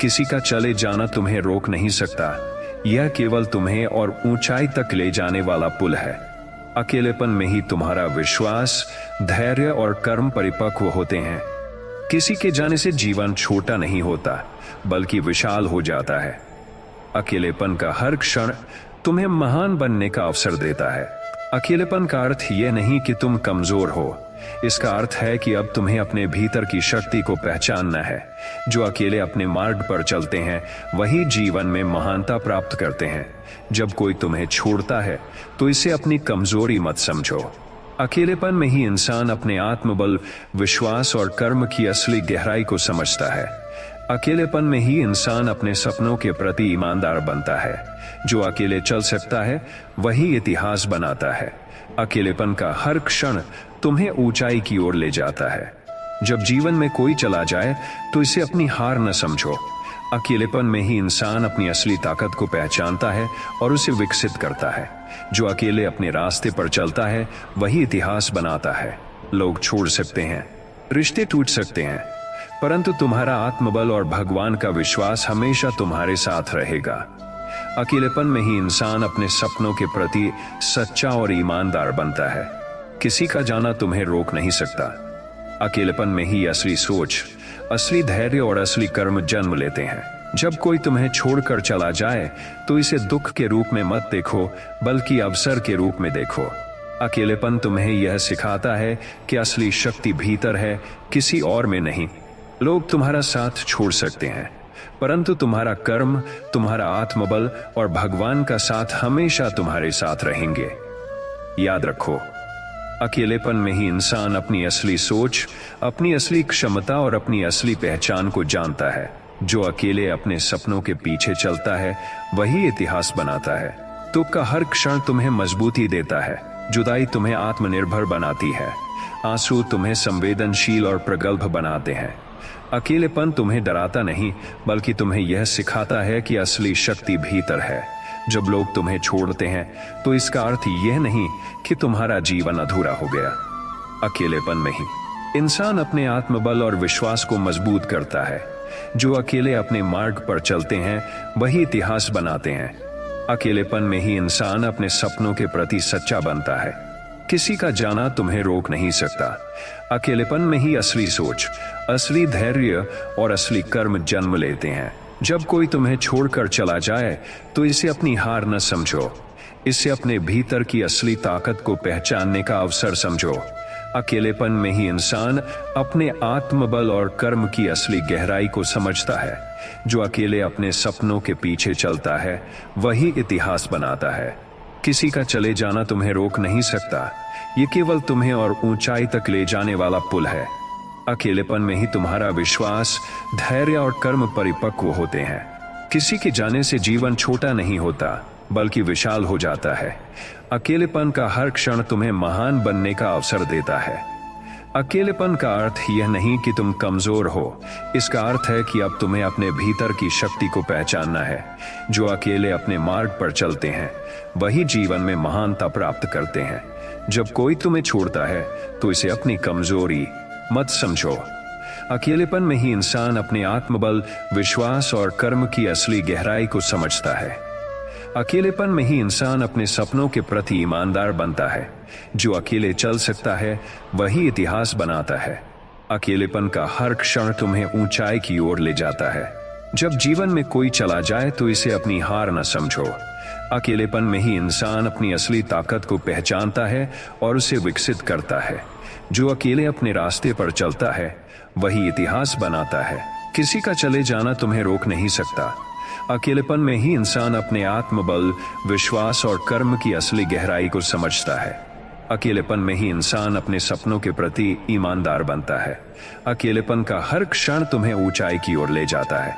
किसी का चले जाना तुम्हें रोक नहीं सकता, यह केवल तुम्हें और ऊंचाई तक ले जाने वाला पुल है। अकेलेपन में ही तुम्हारा विश्वास, धैर्य और कर्म परिपक्व होते हैं। किसी के जाने से जीवन छोटा नहीं होता, बल्कि विशाल हो जाता है। अकेलेपन का हर क्षण तुम्हें महान बनने का अवसर देता है। अकेलेपन का अर्थ यह नहीं कि तुम कमजोर हो, इसका अर्थ है कि अब तुम्हें अपने भीतर की शक्ति को पहचानना है। जो अकेले अपने मार्ग पर चलते हैं वही जीवन में महानता प्राप्त करते हैं। जब कोई तुम्हें छोड़ता है तो इसे अपनी कमजोरी मत समझो। अकेलेपन में ही इंसान अपने आत्मबल, विश्वास और कर्म की असली गहराई को समझता है। अकेलेपन में ही इंसान अपने सपनों के प्रति ईमानदार बनता है। जो अकेले चल सकता है वही इतिहास बनाता है। अकेलेपन का हर क्षण तुम्हें ऊंचाई की ओर ले जाता है। जब जीवन में कोई चला जाए तो इसे अपनी हार न समझो। अकेलेपन में ही इंसान अपनी असली ताकत को पहचानता है और उसे विकसित करता है। जो अकेले अपने रास्ते पर चलता है वही इतिहास बनाता है। लोग छोड़ सकते हैं, रिश्ते टूट सकते हैं, परंतु तुम्हारा आत्मबल और भगवान का विश्वास हमेशा तुम्हारे साथ रहेगा। अकेलेपन में ही इंसान अपने सपनों के प्रति सच्चा और ईमानदार बनता है। किसी का जाना तुम्हें रोक नहीं सकता। अकेलेपन में ही असली सोच, असली धैर्य और असली कर्म जन्म लेते हैं। जब कोई तुम्हें छोड़कर चला जाए तो इसे दुख के रूप में मत देखो, बल्कि अवसर के रूप में देखो। अकेलेपन तुम्हें यह सिखाता है कि असली शक्ति भीतर है, किसी और में नहीं। लोग तुम्हारा साथ छोड़ सकते हैं, परंतु तुम्हारा कर्म, तुम्हारा आत्मबल और भगवान का साथ हमेशा तुम्हारे साथ रहेंगे। याद रखो, अकेलेपन में ही इंसान अपनी असली सोच, अपनी असली क्षमता और अपनी असली पहचान को जानता है। जो अकेले अपने सपनों के पीछे चलता है वही इतिहास बनाता है। दुख का हर क्षण तुम्हें मजबूती देता है। जुदाई तुम्हें आत्मनिर्भर बनाती है। आंसू तुम्हें संवेदनशील और प्रगल्भ बनाते हैं। अकेलेपन तुम्हें डराता नहीं, बल्कि तुम्हें यह सिखाता है कि असली शक्ति भीतर है। जब लोग तुम्हें छोड़ते हैं तो इसका अर्थ यह नहीं कि तुम्हारा जीवन अधूरा हो गया। अकेलेपन में ही इंसान अपने आत्मबल और विश्वास को मजबूत करता है। जो अकेले अपने मार्ग पर चलते हैं वही इतिहास बनाते हैं। अकेलेपन में ही इंसान अपने सपनों के प्रति सच्चा बनता है। किसी का जाना तुम्हें रोक नहीं सकता। अकेलेपन में ही असली सोच, असली धैर्य और असली कर्म जन्म लेते हैं। जब कोई तुम्हें छोड़कर चला जाए तो इसे अपनी हार न समझो, इसे अपने भीतर की असली ताकत को पहचानने का अवसर समझो। अकेलेपन में ही इंसान अपने आत्मबल और कर्म की असली गहराई को समझता है। जो अकेले अपने सपनों के पीछे चलता है वही इतिहास बनाता है। किसी का चले जाना तुम्हें रोक नहीं सकता, ये केवल तुम्हें और ऊंचाई तक ले जाने वाला पुल है। अकेलेपन में ही तुम्हारा विश्वास, धैर्य और कर्म परिपक्व होते हैं। किसी के जाने से जीवन छोटा नहीं होता, बल्कि विशाल हो जाता है। अकेलेपन का हर क्षण तुम्हें महान बनने का अवसर देता है। अकेलेपन का अर्थ यह नहीं कि तुम कमजोर हो, इसका अर्थ है कि अब तुम्हें अपने भीतर की शक्ति को पहचानना है। जो अकेले अपने मार्ग पर चलते हैं वही जीवन में महानता प्राप्त करते हैं। जब कोई तुम्हें छोड़ता है तो इसे अपनी कमजोरी मत समझो। अकेलेपन में ही इंसान अपने आत्मबल, विश्वास और कर्म की असली गहराई को समझता है। अकेलेपन में ही इंसान अपने सपनों के प्रति ईमानदार बनता है। जो अकेले चल सकता है वही इतिहास बनाता है। अकेलेपन का हर क्षण तुम्हें ऊंचाई की ओर ले जाता है। जब जीवन में कोई चला जाए तो इसे अपनी हार न समझो। अकेलेपन में ही इंसान अपनी असली ताकत को पहचानता है और उसे विकसित करता है। जो अकेले अपने रास्ते पर चलता है वही इतिहास बनाता है। किसी का चले जाना तुम्हें रोक नहीं सकता। अकेलेपन में ही इंसान अपने आत्मबल, विश्वास और कर्म की असली गहराई को समझता है। अकेलेपन में ही इंसान अपने सपनों के प्रति ईमानदार बनता है। अकेलेपन का हर क्षण तुम्हें ऊंचाई की ओर ले जाता है।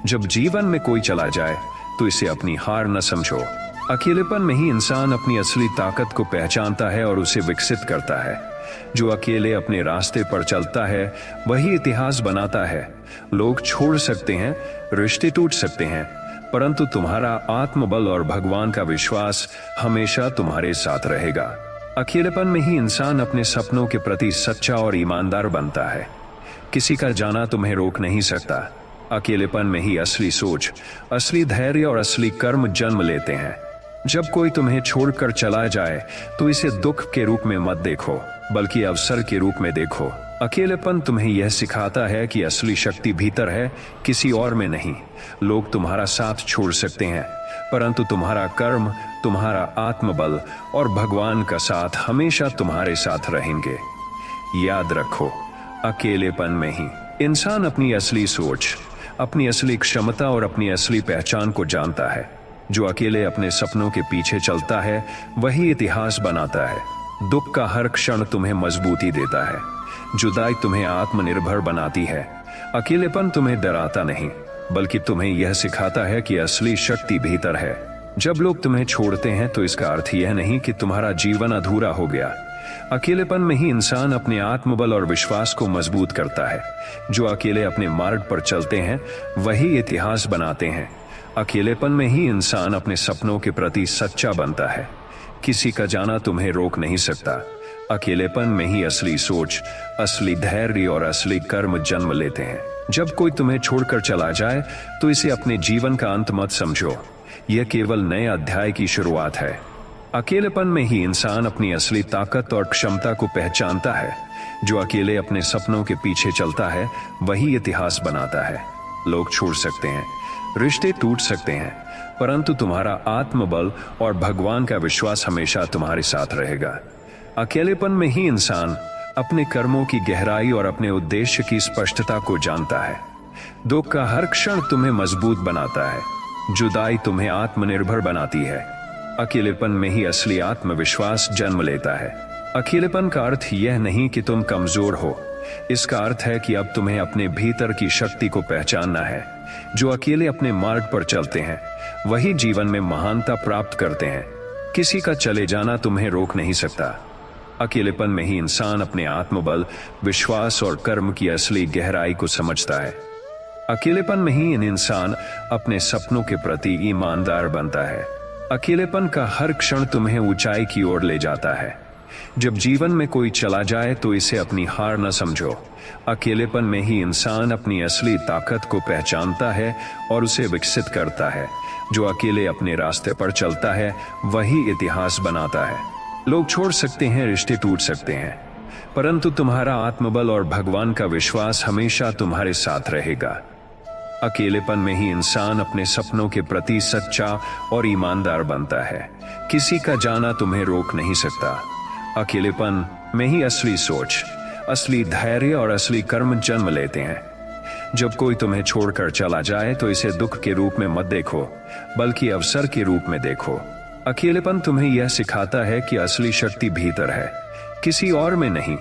जब जीवन में कोई चला जाए तो इसे अपनी हार न समझो। अकेलेपन में ही इंसान अपनी असली ताकत को पहचानता है और उसे विकसित करता है। जो अकेले अपने रास्ते पर चलता है वही इतिहास बनाता है। लोग छोड़ सकते हैं, रिश्ते टूट सकते हैं, परंतु तुम्हारा आत्मबल और भगवान का विश्वास हमेशा तुम्हारे साथ रहेगा। अकेलेपन में ही इंसान अपने सपनों के प्रति सच्चा और ईमानदार बनता है। किसी का जाना तुम्हें रोक नहीं सकता। अकेलेपन में ही असली सोच, असली धैर्य और असली कर्म जन्म लेते हैं। जब कोई तुम्हें छोड़कर चला जाए तो इसे दुख के रूप में मत देखो, बल्कि अवसर के रूप में देखो। अकेलेपन तुम्हें यह सिखाता है कि असली शक्ति भीतर है, किसी और में नहीं। लोग तुम्हारा साथ छोड़ सकते हैं, परंतु तुम्हारा कर्म, तुम्हारा आत्मबल और भगवान का साथ हमेशा तुम्हारे साथ रहेंगे। याद रखो, अकेलेपन में ही इंसान अपनी असली सोच, अपनी असली क्षमता और अपनी असली पहचान को जानता है। जो अकेले अपने सपनों के पीछे चलता है वही इतिहास बनाता है। दुख का हर क्षण तुम्हें मजबूती देता है। जुदाई तुम्हें आत्मनिर्भर बनाती है। अकेलेपन तुम्हें डराता नहीं, बल्कि तुम्हें यह सिखाता है कि असली शक्ति भीतर है। जब लोग तुम्हें छोड़ते हैं तो इसका अर्थ यह नहीं कि तुम्हारा जीवन अधूरा हो गया। अकेलेपन में ही इंसान अपने आत्मबल और विश्वास को मजबूत करता है। जो अकेले अपने मार्ग पर चलते हैं वही इतिहास बनाते हैं। अकेलेपन में ही इंसान अपने सपनों के प्रति सच्चा बनता है। किसी का जाना तुम्हें रोक नहीं सकता। अकेलेपन में ही असली सोच, असली धैर्य और असली कर्म जन्म लेते हैं। जब कोई तुम्हें छोड़कर चला जाए तो इसे अपने जीवन का अंत मत समझो। यह केवल नए अध्याय की शुरुआत है। अकेलेपन में ही इंसान अपनी असली ताकत और क्षमता को पहचानता है। जो अकेले अपने सपनों के पीछे चलता है वही इतिहास बनाता है। लोग छोड़ सकते हैं, रिश्ते टूट सकते हैं, परंतु तुम्हारा आत्मबल और भगवान का विश्वास हमेशा तुम्हारे साथ रहेगा। अकेलेपन में ही इंसान अपने कर्मों की गहराई और अपने उद्देश्य की स्पष्टता को जानता है। दुख का हर क्षण तुम्हें मजबूत बनाता है। जुदाई तुम्हें आत्मनिर्भर बनाती है। अकेलेपन में ही असली आत्मविश्वास जन्म लेता है। अकेलेपन का अर्थ यह नहीं कि तुम कमजोर हो। इसका अर्थ है कि अब तुम्हें अपने भीतर की शक्ति को पहचानना है। जो अकेले अपने मार्ग पर चलते हैं वही जीवन में महानता प्राप्त करते हैं। किसी का चले जाना तुम्हें रोक नहीं सकता। अकेलेपन में ही इंसान अपने आत्मबल, विश्वास और कर्म की असली गहराई को समझता है। अकेलेपन में ही इंसान अपने सपनों के प्रति ईमानदार बनता है। अकेलेपन का हर क्षण तुम्हें ऊंचाई की ओर ले जाता है। जब जीवन में कोई चला जाए तो इसे अपनी हार न समझो। अकेलेपन में ही इंसान अपनी असली ताकत को पहचानता है और उसे विकसित करता है। जो अकेले अपने रास्ते पर चलता है वही इतिहास बनाता है। लोग छोड़ सकते हैं, रिश्ते टूट सकते हैं, परंतु तुम्हारा आत्मबल और भगवान का विश्वास हमेशा तुम्हारे साथ रहेगा। अकेलेपन में ही इंसान अपने सपनों के प्रति सच्चा और ईमानदार बनता है। किसी का जाना तुम्हें रोक नहीं सकता। अकेलेपन में ही असली सोच, असली धैर्य और असली कर्म जन्म लेते हैं। जब कोई तुम्हें छोड़कर चला जाए तो इसे दुख के रूप में मत देखो, बल्कि अवसर के रूप में देखो। अकेलेपन तुम्हें यह सिखाता है कि असली शक्ति भीतर है, किसी और में नहीं।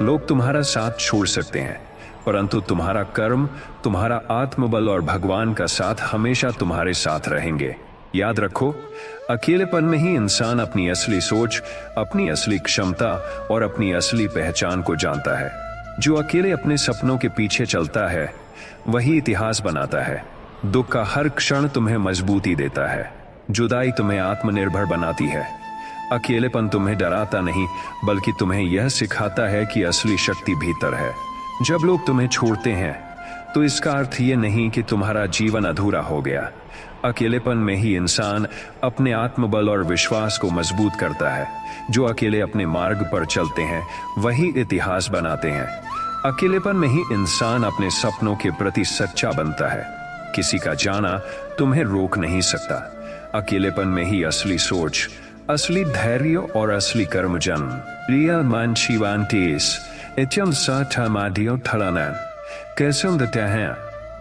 लोग तुम्हारा साथ छोड़ सकते हैं, परंतु तुम्हारा कर्म, तुम्हारा आत्मबल और भगवान का साथ हमेशा तुम्हारे साथ रहेंगे। याद रखो, अकेलेपन में ही इंसान अपनी असली सोच, अपनी असली क्षमता और अपनी असली पहचान को जानता है। जो अकेले अपने सपनों के पीछे चलता है वही इतिहास बनाता है। दुख का हर क्षण तुम्हें मजबूती देता है। जुदाई तुम्हें आत्मनिर्भर बनाती है। अकेलेपन तुम्हें डराता नहीं, बल्कि तुम्हें यह सिखाता है कि असली शक्ति भीतर है। जब लोग तुम्हें छोड़ते हैं तो इसका अर्थ यह नहीं कि तुम्हारा जीवन अधूरा हो गया। अकेलेपन में ही इंसान अपने आत्मबल और विश्वास को मजबूत करता है। जो अकेले अपने मार्ग पर चलते हैं वही इतिहास बनाते हैं। अकेलेपन में ही इंसान अपने सपनों के प्रति सच्चा बनता है। किसी का जाना तुम्हें रोक नहीं सकता। अकेलेपन में ही असली सोच, असली धैर्य और असली कर्म जन्म। रियल मन शिवांतीस इत्यम स थमादियो थलनन कैसे हैं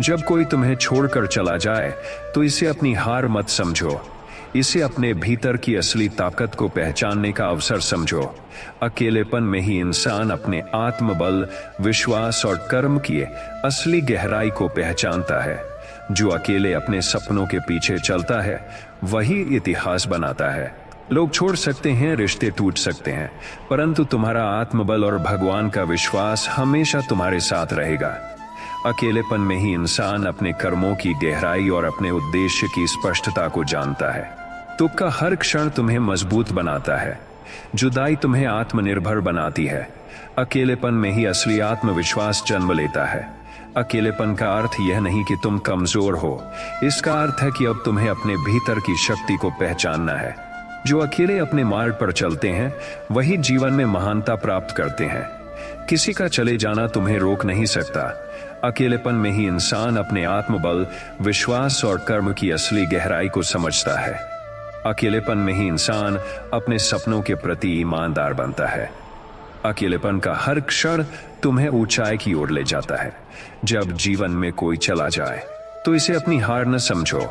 जब कोई तुम्हें छोड़कर चला जाए तो इसे अपनी हार मत समझो, इसे अपने भीतर की असली ताकत को पहचानने का अवसर समझो। अकेलेपन में ही इंसान अपने आत्मबल, विश्वास और कर्म की असली गहराई को पहचानता है। जो अकेले अपने सपनों के पीछे चलता है वही इतिहास बनाता है। लोग छोड़ सकते हैं, रिश्ते टूट सकते हैं, परंतु तुम्हारा आत्मबल और भगवान का विश्वास हमेशा तुम्हारे साथ रहेगा। अकेलेपन में ही इंसान अपने कर्मों की गहराई और अपने उद्देश्य की स्पष्टता को जानता है। दुख का हर क्षण तुम्हें मजबूत बनाता है, जुदाई तुम्हें आत्मनिर्भर बनाती है। अकेलेपन में ही असली आत्मविश्वास जन्म लेता है। अकेलेपन का अर्थ यह नहीं कि तुम कमजोर हो, इसका अर्थ है कि अब तुम्हें अपने भीतर की शक्ति को पहचानना है। जो अकेले अपने मार्ग पर चलते हैं वही जीवन में महानता प्राप्त करते हैं। किसी का चले जाना तुम्हें रोक नहीं सकता। अकेलेपन में ही इंसान अपने आत्मबल, विश्वास और कर्म की असली गहराई को समझता है। अकेलेपन में ही इंसान अपने सपनों के प्रति ईमानदार बनता है। अकेलेपन का हर क्षण तुम्हें ऊंचाई की ओर ले जाता है। जब जीवन में कोई चला जाए तो इसे अपनी हार न समझो।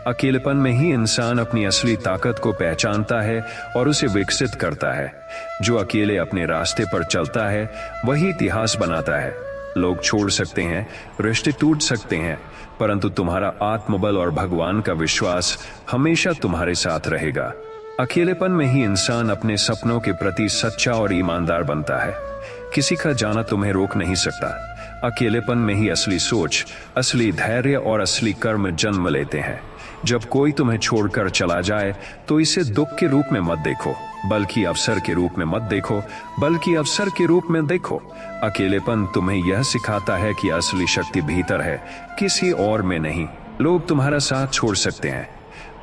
अकेलेपन में ही इंसान अपनी असली ताकत को पहचानता है और उसे विकसित करता है। जो अकेले अपने रास्ते पर चलता है वही इतिहास बनाता है। लोग छोड़ सकते हैं, रिश्ते टूट सकते हैं, परंतु तुम्हारा आत्मबल और भगवान का विश्वास हमेशा तुम्हारे साथ रहेगा। अकेलेपन में ही इंसान अपने सपनों के प्रति सच्चा और ईमानदार बनता है। किसी का जाना तुम्हें रोक नहीं सकता। अकेलेपन में ही असली सोच, असली धैर्य और असली कर्म जन्म लेते हैं। जब कोई तुम्हें छोड़कर चला जाए तो इसे दुख के रूप में मत देखो, बल्कि अवसर के रूप में मत देखो, बल्कि अवसर के रूप में देखो। अकेलेपन तुम्हें यह सिखाता है कि असली शक्ति भीतर है, किसी और में नहीं। लोग तुम्हारा साथ छोड़ सकते हैं,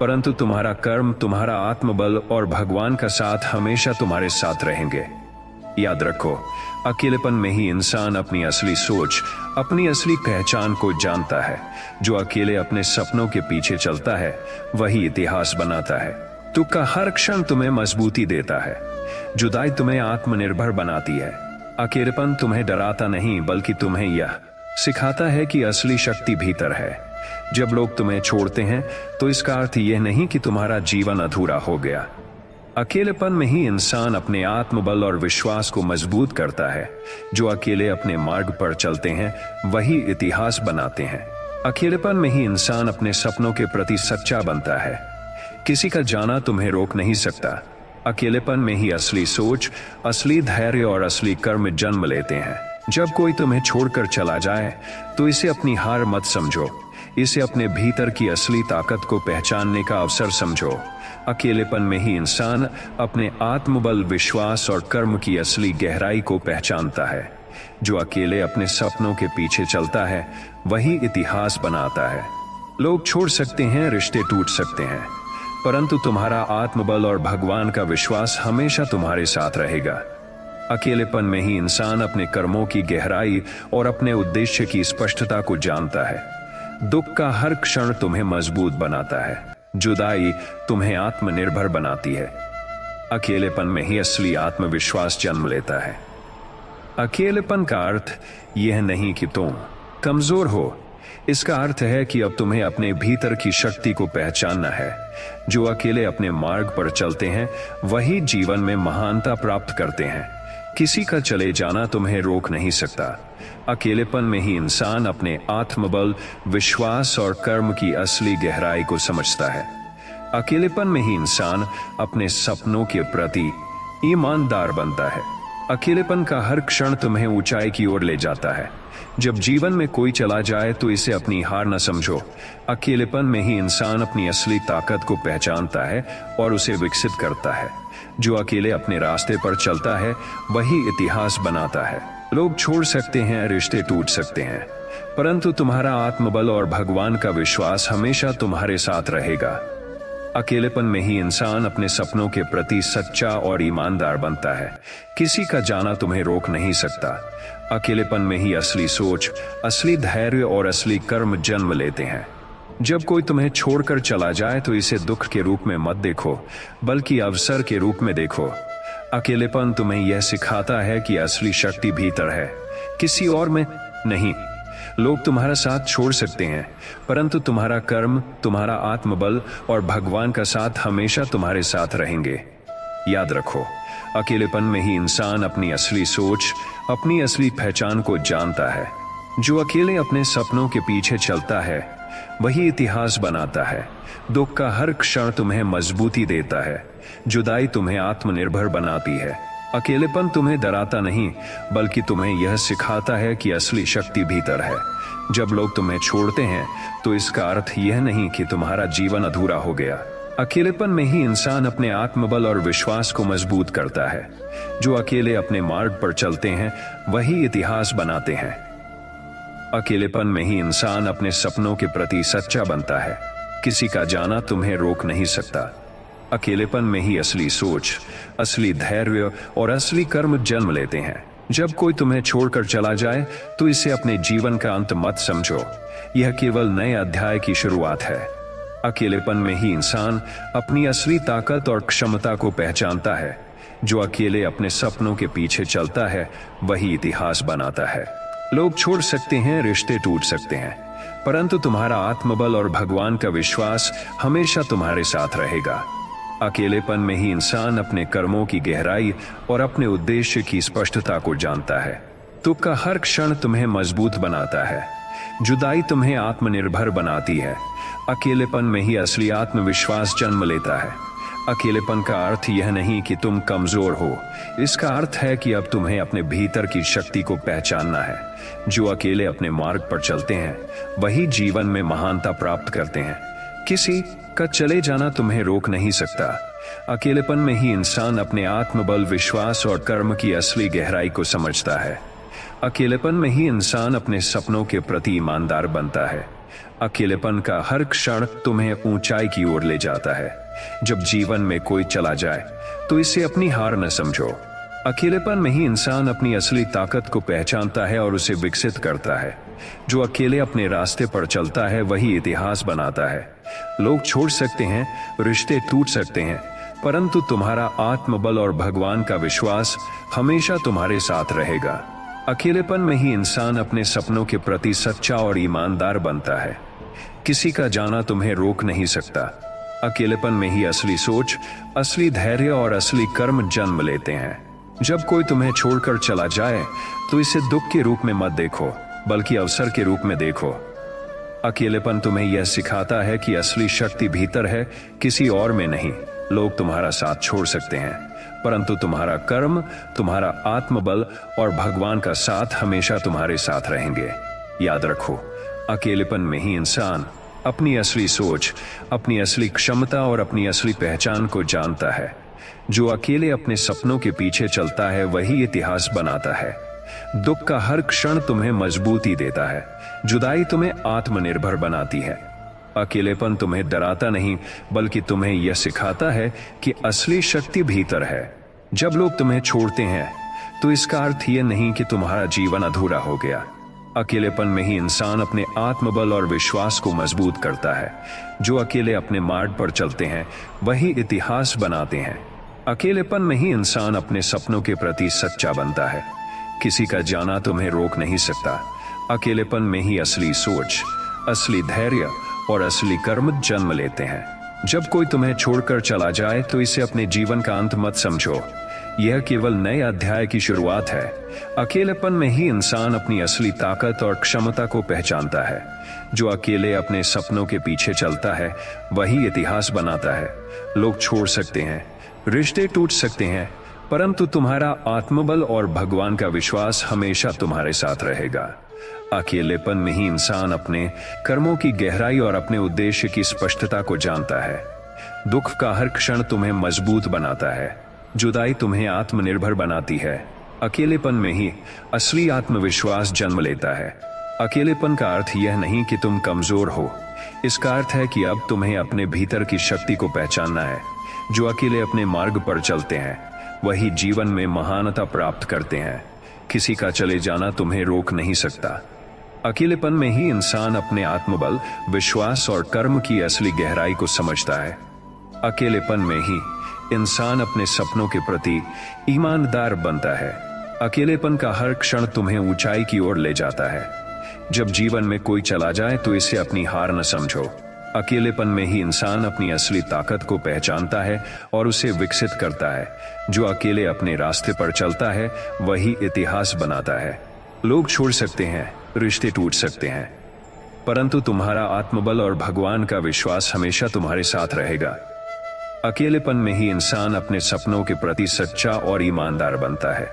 परंतु तुम्हारा कर्म, तुम्हारा आत्मबल और भगवान का साथ हमेशा तुम्हारे साथ रहेंगे। याद रखो, अकेलेपन में ही इंसान अपनी असली सोच, अपनी असली पहचान को जानता है। जो अकेले अपने सपनों के पीछे चलता है वही इतिहास बनाता है। दुख का हर क्षण तुम्हें मजबूती देता है। जुदाई तुम्हें आत्मनिर्भर बनाती है। अकेलेपन तुम्हें डराता नहीं, बल्कि तुम्हें यह सिखाता है कि असली शक्ति भीतर है। जब लोग तुम्हें छोड़ते हैं तो इसका अर्थ यह नहीं कि तुम्हारा जीवन अधूरा हो गया। अकेलेपन में ही इंसान अपने आत्मबल और विश्वास को मजबूत करता है। जो अकेले अपने मार्ग पर चलते हैं वही इतिहास बनाते हैं। अकेलेपन में ही इंसान अपने सपनों के प्रति सच्चा बनता है। किसी का जाना तुम्हें रोक नहीं सकता। अकेलेपन में ही असली सोच, असली धैर्य और असली कर्म जन्म लेते हैं। जब कोई तुम्हें छोड़कर चला जाए तो इसे अपनी हार मत समझो, इसे अपने भीतर की असली ताकत को पहचानने का अवसर समझो। अकेलेपन में ही इंसान अपने आत्मबल, विश्वास और कर्म की असली गहराई को पहचानता है। जो अकेले अपने सपनों के पीछे चलता है वही इतिहास बनाता है। लोग छोड़ सकते हैं, रिश्ते टूट सकते हैं, परंतु तुम्हारा आत्मबल और भगवान का विश्वास हमेशा तुम्हारे साथ रहेगा। अकेलेपन में ही इंसान अपने कर्मों की गहराई और अपने उद्देश्य की स्पष्टता को जानता है। दुख का हर क्षण तुम्हें मजबूत बनाता है। जुदाई तुम्हें आत्मनिर्भर बनाती है। अकेलेपन में ही असली आत्मविश्वास जन्म लेता है। अकेलेपन का अर्थ यह नहीं कि तुम कमजोर हो, इसका अर्थ है कि अब तुम्हें अपने भीतर की शक्ति को पहचानना है। जो अकेले अपने मार्ग पर चलते हैं वही जीवन में महानता प्राप्त करते हैं। किसी का चले जाना तुम्हें रोक नहीं सकता। अकेलेपन में ही इंसान अपने आत्मबल, विश्वास और कर्म की असली गहराई को समझता है। अकेलेपन में ही इंसान अपने सपनों के प्रति ईमानदार बनता है। अकेलेपन का हर क्षण तुम्हें ऊंचाई की ओर ले जाता है। जब जीवन में कोई चला जाए तो इसे अपनी हार न समझो। अकेलेपन में ही इंसान अपनी असली ताकत को पहचानता है और उसे विकसित करता है। जो अकेले अपने रास्ते पर चलता है वही इतिहास बनाता है। लोग छोड़ सकते हैं, रिश्ते टूट सकते हैं, परंतु तुम्हारा आत्मबल और भगवान का विश्वास हमेशा तुम्हारे साथ रहेगा। अकेलेपन में ही इंसान अपने सपनों के प्रति सच्चा और ईमानदार बनता है। किसी का जाना तुम्हें रोक नहीं सकता। अकेलेपन में ही असली सोच, असली धैर्य और असली कर्म जन्म लेते हैं। जब कोई तुम्हें छोड़कर चला जाए तो इसे दुख के रूप में मत देखो, बल्कि अवसर के रूप में देखो। अकेलेपन तुम्हें यह सिखाता है कि असली शक्ति भीतर है, किसी और में नहीं। लोग तुम्हारा साथ छोड़ सकते हैं, परंतु तुम्हारा कर्म, तुम्हारा आत्मबल और भगवान का साथ हमेशा तुम्हारे साथ रहेंगे। याद रखो, अकेलेपन में ही इंसान अपनी असली सोच, अपनी असली पहचान को जानता है। जो अकेले अपने सपनों के पीछे चलता है वही इतिहास बनाता है। दुख का हर क्षण तुम्हें मजबूती देता है, जुदाई तुम्हें आत्मनिर्भर बनाती है। अकेलेपन तुम्हें डराता नहीं, बल्कि तुम्हें यह सिखाता है कि असली शक्ति भीतर है। जब लोग तुम्हें छोड़ते हैं तो इसका अर्थ यह नहीं कि तुम्हारा जीवन अधूरा हो गया। अकेलेपन में ही इंसान अपने आत्मबल और विश्वास को मजबूत करता है। जो अकेले अपने मार्ग पर चलते हैं वही इतिहास बनाते हैं। अकेलेपन में ही इंसान अपने सपनों के प्रति सच्चा बनता है। किसी का जाना तुम्हें रोक नहीं सकता। अकेलेपन में ही असली सोच, असली धैर्य और असली कर्म जन्म लेते हैं। जब कोई तुम्हें छोड़कर चला जाए तो इसे अपने जीवन का अंत मत समझो, यह केवल नए अध्याय की शुरुआत है। अकेलेपन में ही इंसान अपनी असली ताकत और क्षमता को पहचानता है। जो अकेले अपने सपनों के पीछे चलता है वही इतिहास बनाता है। लोग छोड़ सकते हैं, रिश्ते टूट सकते हैं, परंतु तुम्हारा आत्मबल और भगवान का विश्वास हमेशा तुम्हारे साथ रहेगा। अकेलेपन में ही इंसान अपने कर्मों की गहराई और अपने उद्देश्य की स्पष्टता को जानता है। दुख का हर क्षण तुम्हें मजबूत बनाता है, जुदाई तुम्हें आत्मनिर्भर बनाती है। अकेलेपन में ही असली आत्मविश्वास जन्म लेता है। अकेलेपन का अर्थ यह नहीं कि तुम कमजोर हो, इसका अर्थ है कि अब तुम्हें अपने भीतर की शक्ति को पहचानना है। जो अकेले अपने मार्ग पर चलते हैं वही जीवन में महानता प्राप्त करते हैं। किसी का चले जाना तुम्हें रोक नहीं सकता। अकेलेपन में ही इंसान अपने आत्मबल, विश्वास और कर्म की असली गहराई को समझता है। अकेलेपन में ही इंसान अपने सपनों के प्रति ईमानदार बनता है। अकेलेपन का हर क्षण तुम्हें ऊंचाई की ओर ले जाता है। जब जीवन में कोई चला जाए तो इसे अपनी हार न समझो। अकेलेपन में ही इंसान अपनी असली ताकत को पहचानता है और उसे विकसित करता है। जो अकेले अपने रास्ते पर चलता है वही इतिहास बनाता है। लोग छोड़ सकते हैं, रिश्ते टूट सकते हैं, परंतु तुम्हारा आत्मबल और भगवान का विश्वास हमेशा तुम्हारे साथ रहेगा। अकेलेपन में ही इंसान अपने सपनों के प्रति सच्चा और ईमानदार बनता है। किसी का जाना तुम्हें रोक नहीं सकता। अकेलेपन में ही असली सोच, असली धैर्य और असली कर्म जन्म लेते हैं। जब कोई तुम्हें छोड़कर चला जाए तो इसे दुख के रूप में मत देखो, बल्कि अवसर के रूप में देखो। अकेलेपन तुम्हें यह सिखाता है कि असली शक्ति भीतर है, किसी और में नहीं। लोग तुम्हारा साथ छोड़ सकते हैं, परंतु तुम्हारा कर्म, तुम्हारा आत्मबल और भगवान का साथ हमेशा तुम्हारे साथ रहेंगे। याद रखो, अकेलेपन में ही इंसान अपनी असली सोच, अपनी असली क्षमता और अपनी असली पहचान को जानता है। जो अकेले अपने सपनों के पीछे चलता है वही इतिहास बनाता है। दुख का हर क्षण तुम्हें मजबूती देता है, जुदाई तुम्हें आत्मनिर्भर बनाती है। अकेलेपन तुम्हें डराता नहीं, बल्कि तुम्हें यह सिखाता है कि असली शक्ति भीतर है। जब लोग तुम्हें छोड़ते हैं तो इसका अर्थ यह नहीं कि तुम्हारा जीवन अधूरा हो गया। अकेलेपन में ही इंसान अपने आत्मबल और विश्वास को मजबूत करता है। जो अकेले अपने मार्ग पर चलते हैं वही इतिहास बनाते हैं। अकेलेपन में ही इंसान अपने सपनों के प्रति सच्चा बनता है। किसी का जाना तुम्हें रोक नहीं सकता। अकेलेपन में ही असली सोच, असली धैर्य और असली कर्म जन्म लेते हैं। जब कोई तुम्हें छोड़कर चला जाए तो इसे अपने जीवन का अंत मत समझो, यह केवल नए अध्याय की शुरुआत है। अकेलेपन में ही इंसान अपनी असली ताकत और क्षमता को पहचानता है। जो अकेले अपने सपनों के पीछे चलता है वही इतिहास बनाता है। लोग छोड़ सकते हैं, रिश्ते टूट सकते हैं, परंतु तुम्हारा आत्मबल और भगवान का विश्वास हमेशा तुम्हारे साथ रहेगा। अकेलेपन में ही इंसान अपने कर्मों की गहराई और अपने उद्देश्य की स्पष्टता को जानता है। दुख का हर क्षण तुम्हें मजबूत बनाता है, जुदाई तुम्हें आत्मनिर्भर बनाती है। अकेलेपन में ही असली आत्मविश्वास जन्म लेता है। अकेलेपन का अर्थ यह नहीं कि तुम कमजोर हो, इसका अर्थ है कि अब तुम्हें अपने भीतर की शक्ति को पहचानना है। जो अकेले अपने मार्ग पर चलते हैं वही जीवन में महानता प्राप्त करते हैं। किसी का चले जाना तुम्हें रोक नहीं सकता। अकेलेपन में ही इंसान अपने आत्मबल, विश्वास और कर्म की असली गहराई को समझता है। अकेलेपन में ही इंसान अपने सपनों के प्रति ईमानदार बनता है। अकेलेपन का हर क्षण तुम्हें ऊंचाई की ओर ले जाता है। जब जीवन में कोई चला जाए तो इसे अपनी हार न समझो। अकेलेपन में ही इंसान अपनी असली ताकत को पहचानता है और उसे विकसित करता है। जो अकेले अपने रास्ते पर चलता है वही इतिहास बनाता है। लोग छोड़ सकते हैं, रिश्ते टूट सकते हैं, परंतु तुम्हारा आत्मबल और भगवान का विश्वास हमेशा तुम्हारे साथ रहेगा। अकेलेपन में ही इंसान अपने सपनों के प्रति सच्चा और ईमानदार बनता है।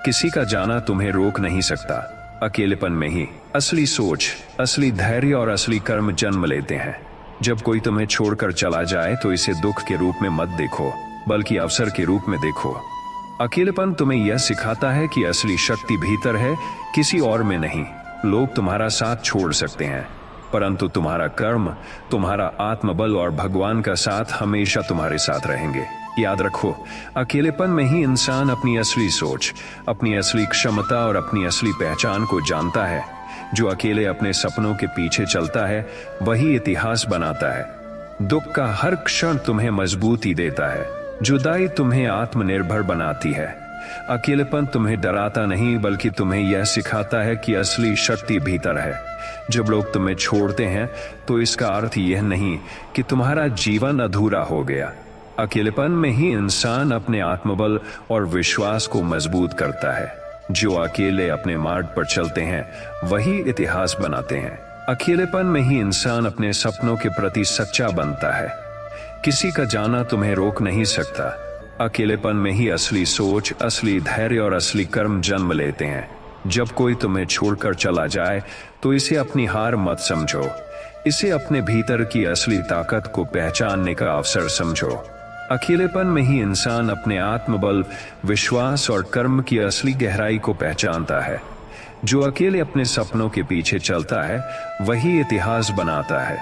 किसी का जाना तुम्हें रोक नहीं सकता। अकेलेपन में ही असली सोच, असली धैर्य और असली कर्म जन्म लेते हैं। जब कोई तुम्हें छोड़कर चला जाए तो इसे दुख के रूप में मत देखो, बल्कि अवसर के रूप में देखो। अकेलेपन तुम्हें यह सिखाता है कि असली शक्ति भीतर है, किसी और में नहीं। लोग तुम्हारा साथ छोड़ सकते हैं, परंतु तुम्हारा कर्म, तुम्हारा आत्मबल और भगवान का साथ हमेशा तुम्हारे साथ रहेंगे। याद रखो, अकेलेपन में ही इंसान अपनी असली सोच, अपनी असली क्षमता और अपनी असली पहचान को जानता है। जो अकेले अपने सपनों के पीछे चलता है वही इतिहास बनाता है। दुख का हर क्षण तुम्हें मजबूती देता है। जुदाई तुम्हें आत्मनिर्भर बनाती है। अकेलेपन तुम्हें डराता नहीं, बल्कि तुम्हें यह सिखाता है कि असली शक्ति भीतर है। जब लोग तुम्हें छोड़ते हैं तो इसका अर्थ यह नहीं कि तुम्हारा जीवन अधूरा हो गया। अकेलेपन में ही इंसान अपने आत्मबल और विश्वास को मजबूत करता है। जो अकेले अपने मार्ग पर चलते हैं वही इतिहास बनाते हैं। अकेलेपन में ही इंसान अपने सपनों के प्रति सच्चा बनता है। किसी का जाना तुम्हें रोक नहीं सकता। अकेलेपन में ही असली सोच, असली धैर्य और असली कर्म जन्म लेते हैं। जब कोई तुम्हें छोड़कर चला जाए तो इसे अपनी हार मत समझो। इसे अपने भीतर की असली ताकत को पहचानने का अवसर समझो। अकेलेपन में ही इंसान अपने आत्मबल, विश्वास और कर्म की असली गहराई को पहचानता है। जो अकेले अपने सपनों के पीछे चलता है वही इतिहास बनाता है।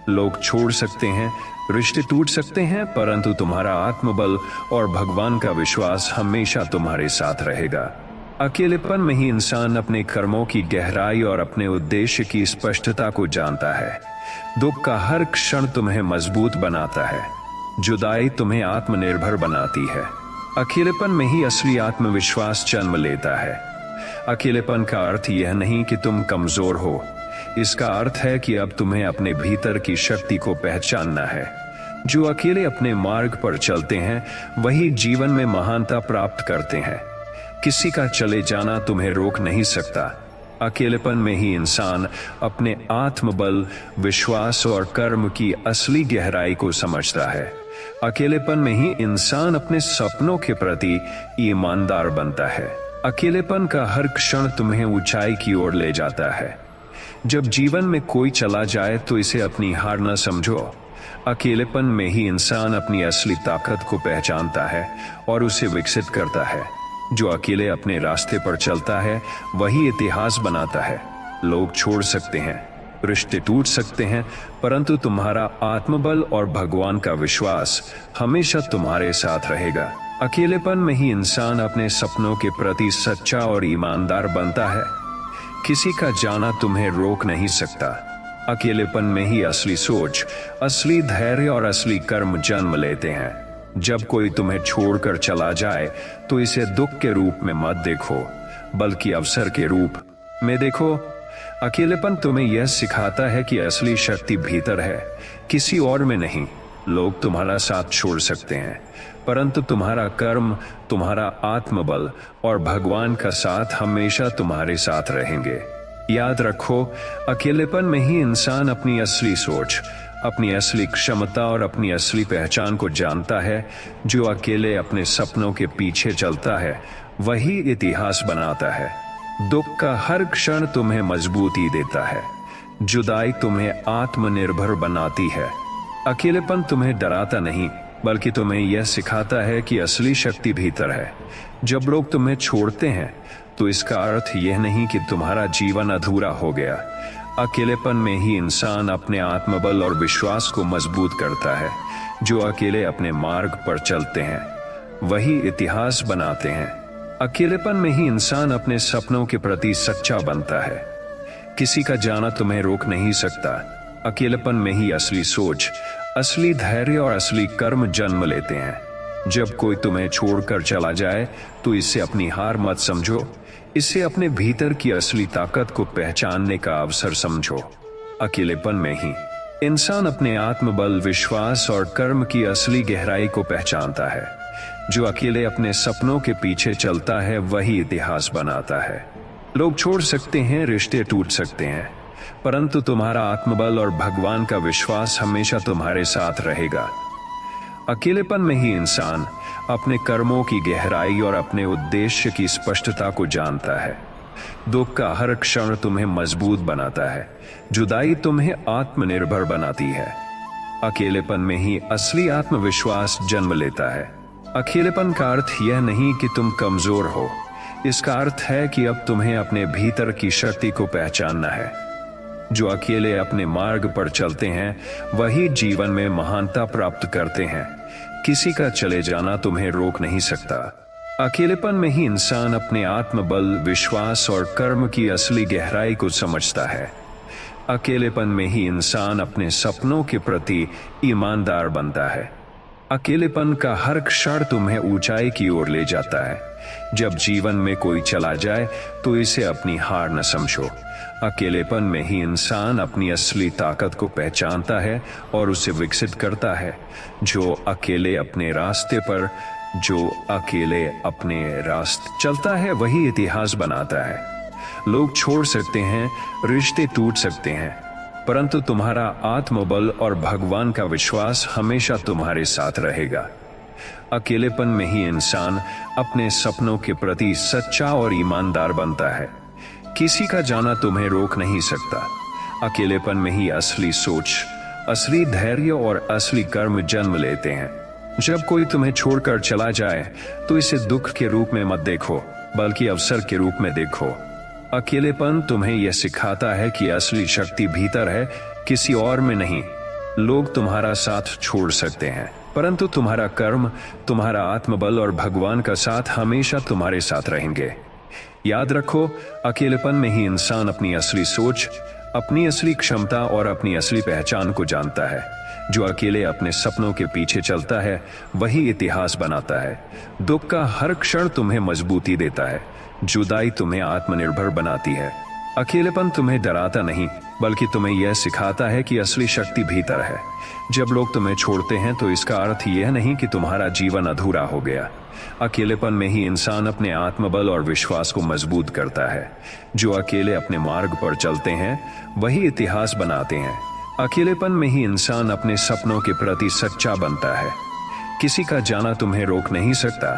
लोग छोड़ सकते हैं, रिश्ते टूट सकते हैं, परंतु तुम्हारा आत्मबल और भगवान का विश्वास हमेशा तुम्हारे साथ रहेगा। अकेलेपन में ही इंसान अपने कर्मों की गहराई और अपने उद्देश्य की स्पष्टता को जानता है। दुख का हर क्षण तुम्हें मजबूत बनाता है। जुदाई तुम्हें आत्मनिर्भर बनाती है। अकेलेपन में ही असली आत्मविश्वास जन्म लेता है। अकेलेपन का अर्थ यह नहीं कि तुम कमजोर हो। इसका अर्थ है कि अब तुम्हें अपने भीतर की शक्ति को पहचानना है। जो अकेले अपने मार्ग पर चलते हैं वही जीवन में महानता प्राप्त करते हैं। किसी का चले जाना तुम्हें रोक नहीं सकता। अकेलेपन में ही इंसान अपने आत्मबल, विश्वास और कर्म की असली गहराई को समझता है। अकेलेपन में ही इंसान अपने सपनों के प्रति ईमानदार बनता है। अकेलेपन का हर क्षण तुम्हें ऊंचाई की ओर ले जाता है। जब जीवन में कोई चला जाए तो इसे अपनी हार न समझो। अकेलेपन में ही इंसान अपनी असली ताकत को पहचानता है और उसे विकसित करता है। जो अकेले अपने रास्ते पर चलता है वही इतिहास बनाता है। लोग छोड़ सकते हैं, रिश्ते टूट सकते हैं, परंतु तुम्हारा आत्मबल और भगवान का विश्वास हमेशा तुम्हारे साथ रहेगा। अकेलेपन में ही इंसान अपने सपनों के प्रति सच्चा और ईमानदार बनता है। किसी का जाना तुम्हें रोक नहीं सकता। अकेलेपन में ही असली सोच, असली धैर्य और असली कर्म जन्म लेते हैं। जब कोई तुम्हें छोड़कर चला जाए तो इसे दुख के रूप में मत देखो, बल्कि अवसर के रूप में देखो। अकेलेपन तुम्हें यह सिखाता है कि असली शक्ति भीतर है, किसी और में नहीं। लोग तुम्हारा साथ छोड़ सकते हैं, परंतु तुम्हारा कर्म, तुम्हारा आत्मबल और भगवान का साथ हमेशा तुम्हारे साथ रहेंगे। याद रखो, अकेलेपन में ही इंसान अपनी असली सोच, अपनी असली क्षमता और अपनी असली पहचान को जानता है। जो अकेले अपने सपनों के पीछे चलता है वही इतिहास बनाता है। दुख का हर क्षण तुम्हें मजबूती देता है। जुदाई तुम्हें आत्मनिर्भर बनाती है। अकेलेपन तुम्हें डराता नहीं, बल्कि तुम्हें यह सिखाता है कि असली शक्ति भीतर है। जब लोग तुम्हें छोड़ते हैं तो इसका अर्थ यह नहीं कि तुम्हारा जीवन अधूरा हो गया। अकेलेपन में ही इंसान अपने आत्मबल और विश्वास को मजबूत करता है। जो अकेले अपने मार्ग पर चलते हैं वही इतिहास बनाते हैं। अकेलेपन में ही इंसान अपने सपनों के प्रति सच्चा बनता है। किसी का जाना तुम्हें रोक नहीं सकता। अकेलेपन में ही असली सोच, असली धैर्य और असली कर्म जन्म लेते हैं। जब कोई तुम्हें छोड़कर चला जाए तो इसे अपनी हार मत समझो, इसे अपने भीतर की असली ताकत को पहचानने का अवसर समझो। अकेलेपन में ही इंसान अपने आत्मबल, विश्वास और कर्म की असली गहराई को पहचानता है। जो अकेले अपने सपनों के पीछे चलता है वही इतिहास बनाता है। लोग छोड़ सकते हैं, रिश्ते टूट सकते हैं, परंतु तुम्हारा आत्मबल और भगवान का विश्वास हमेशा तुम्हारे साथ रहेगा। अकेलेपन में ही इंसान अपने कर्मों की गहराई और अपने उद्देश्य की स्पष्टता को जानता है। दुख का हर क्षण तुम्हें मजबूत बनाता है, जुदाई तुम्हें आत्मनिर्भर बनाती है। अकेलेपन में ही असली आत्मविश्वास जन्म लेता है। अकेलेपन का अर्थ यह नहीं कि तुम कमजोर हो, इसका अर्थ है कि अब तुम्हें अपने भीतर की शक्ति को पहचानना है। जो अकेले अपने मार्ग पर चलते हैं वही जीवन में महानता प्राप्त करते हैं। किसी का चले जाना तुम्हें रोक नहीं सकता। अकेलेपन में ही इंसान अपने आत्मबल, विश्वास और कर्म की असली गहराई को समझता है। अकेलेपन में ही इंसान अपने सपनों के प्रति ईमानदार बनता है। अकेलेपन का हर क्षण तुम्हें ऊंचाई की ओर ले जाता है। जब जीवन में कोई चला जाए तो इसे अपनी हार न समझो। अकेलेपन में ही इंसान अपनी असली ताकत को पहचानता है और उसे विकसित करता है। जो अकेले अपने रास्ते चलता है वही इतिहास बनाता है। लोग छोड़ सकते हैं, रिश्ते टूट सकते हैं, परंतु तुम्हारा आत्मबल और भगवान का विश्वास हमेशा तुम्हारे साथ रहेगा। अकेलेपन में ही इंसान अपने सपनों के प्रति सच्चा और ईमानदार बनता है। किसी का जाना तुम्हें रोक नहीं सकता। अकेलेपन में ही असली सोच, असली धैर्य और असली कर्म जन्म लेते हैं। जब कोई तुम्हें छोड़कर चला जाए तो इसे दुख के रूप में मत देखो, बल्कि अवसर के रूप में देखो। अकेलेपन तुम्हें यह सिखाता है कि असली शक्ति भीतर है, किसी और में नहीं। लोग तुम्हारा साथ छोड़ सकते हैं, परंतु तुम्हारा कर्म, तुम्हारा आत्मबल और भगवान का साथ हमेशा तुम्हारे साथ रहेंगे। याद रखो, अकेलेपन में ही इंसान अपनी असली सोच, अपनी असली क्षमता और अपनी असली पहचान को जानता है। जो अकेले अपने सपनों के पीछे चलता है वही इतिहास बनाता है। दुख का हर क्षण तुम्हें मजबूती देता है, जुदाई तुम्हें आत्मनिर्भर बनाती है। अकेलेपन तुम्हें डराता नहीं, बल्कि तुम्हें यह सिखाता है कि असली शक्ति भीतर है। जब लोग तुम्हें छोड़ते हैं तो इसका अर्थ यह नहीं कि तुम्हारा जीवन अधूरा हो गया। अकेलेपन में ही इंसान अपने आत्मबल और विश्वास को मजबूत करता है। जो अकेले अपने मार्ग पर चलते हैं वही इतिहास बनाते हैं। अकेलेपन में ही इंसान अपने सपनों के प्रति सच्चा बनता है। किसी का जाना तुम्हें रोक नहीं सकता।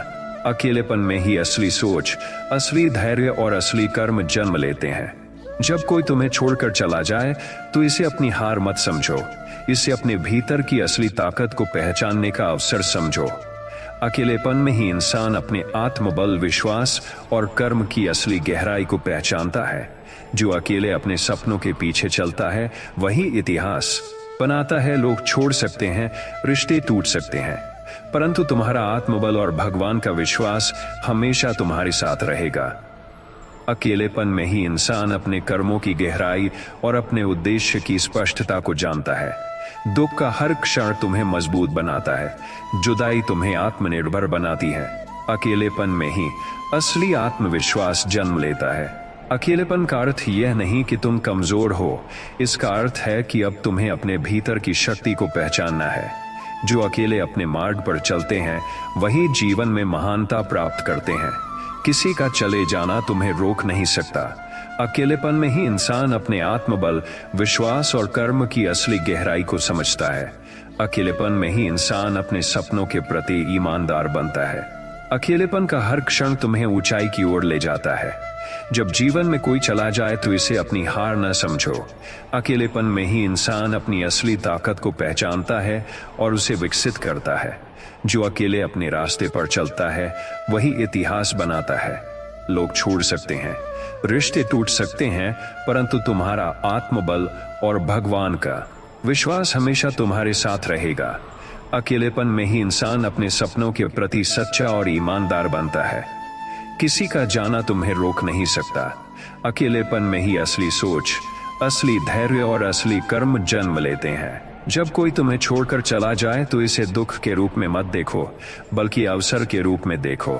अकेलेपन में ही असली सोच, असली धैर्य और असली कर्म जन्म लेते हैं। जब कोई तुम्हें छोड़कर चला जाए तो इसे अपनी हार मत समझो, इसे अपने भीतर की असली ताकत को पहचानने का अवसर समझो। अकेलेपन में ही इंसान अपने आत्मबल, विश्वास और कर्म की असली गहराई को पहचानता है। जो अकेले अपने सपनों के पीछे चलता है वही इतिहास बनाता है। लोग छोड़ सकते हैं, रिश्ते टूट सकते हैं, परंतु तुम्हारा आत्मबल और भगवान का विश्वास हमेशा तुम्हारे साथ रहेगा। अकेलेपन में ही इंसान अपने कर्मों की गहराई और अपने उद्देश्य की स्पष्टता को जानता है। दुख का हर क्षण तुम्हें मजबूत बनाता है, जुदाई तुम्हें आत्मनिर्भर बनाती है। अकेलेपन में ही असली आत्मविश्वास जन्म लेता है। अकेलेपन का अर्थ यह नहीं कि तुम कमजोर हो, इसका अर्थ है कि अब तुम्हें अपने भीतर की शक्ति को पहचानना है। जो अकेले अपने मार्ग पर चलते हैं वही जीवन में महानता प्राप्त करते हैं। किसी का चले जाना तुम्हें रोक नहीं सकता। अकेलेपन में ही इंसान अपने आत्मबल, विश्वास और कर्म की असली गहराई को समझता है। अकेलेपन में ही इंसान अपने सपनों के प्रति ईमानदार बनता है। अकेलेपन का हर क्षण तुम्हें ऊंचाई की ओर ले जाता है। जब जीवन में कोई चला जाए तो इसे अपनी हार न समझो। अकेलेपन में ही इंसान अपनी असली ताकत को पहचानता है और उसे विकसित करता है। जो अकेले अपने रास्ते पर चलता है वही इतिहास बनाता है। लोग छोड़ सकते हैं, रिश्ते टूट सकते हैं, परंतु तुम्हारा आत्मबल और भगवान का विश्वास हमेशा तुम्हारे साथ रहेगा। अकेलेपन में ही इंसान अपने सपनों के प्रति सच्चा और ईमानदार बनता है। किसी का जाना तुम्हें रोक नहीं सकता। अकेलेपन में ही असली सोच, असली धैर्य और असली कर्म जन्म लेते हैं। जब कोई तुम्हें छोड़कर चला जाए तो इसे दुख के रूप में मत देखो, बल्कि अवसर के रूप में देखो।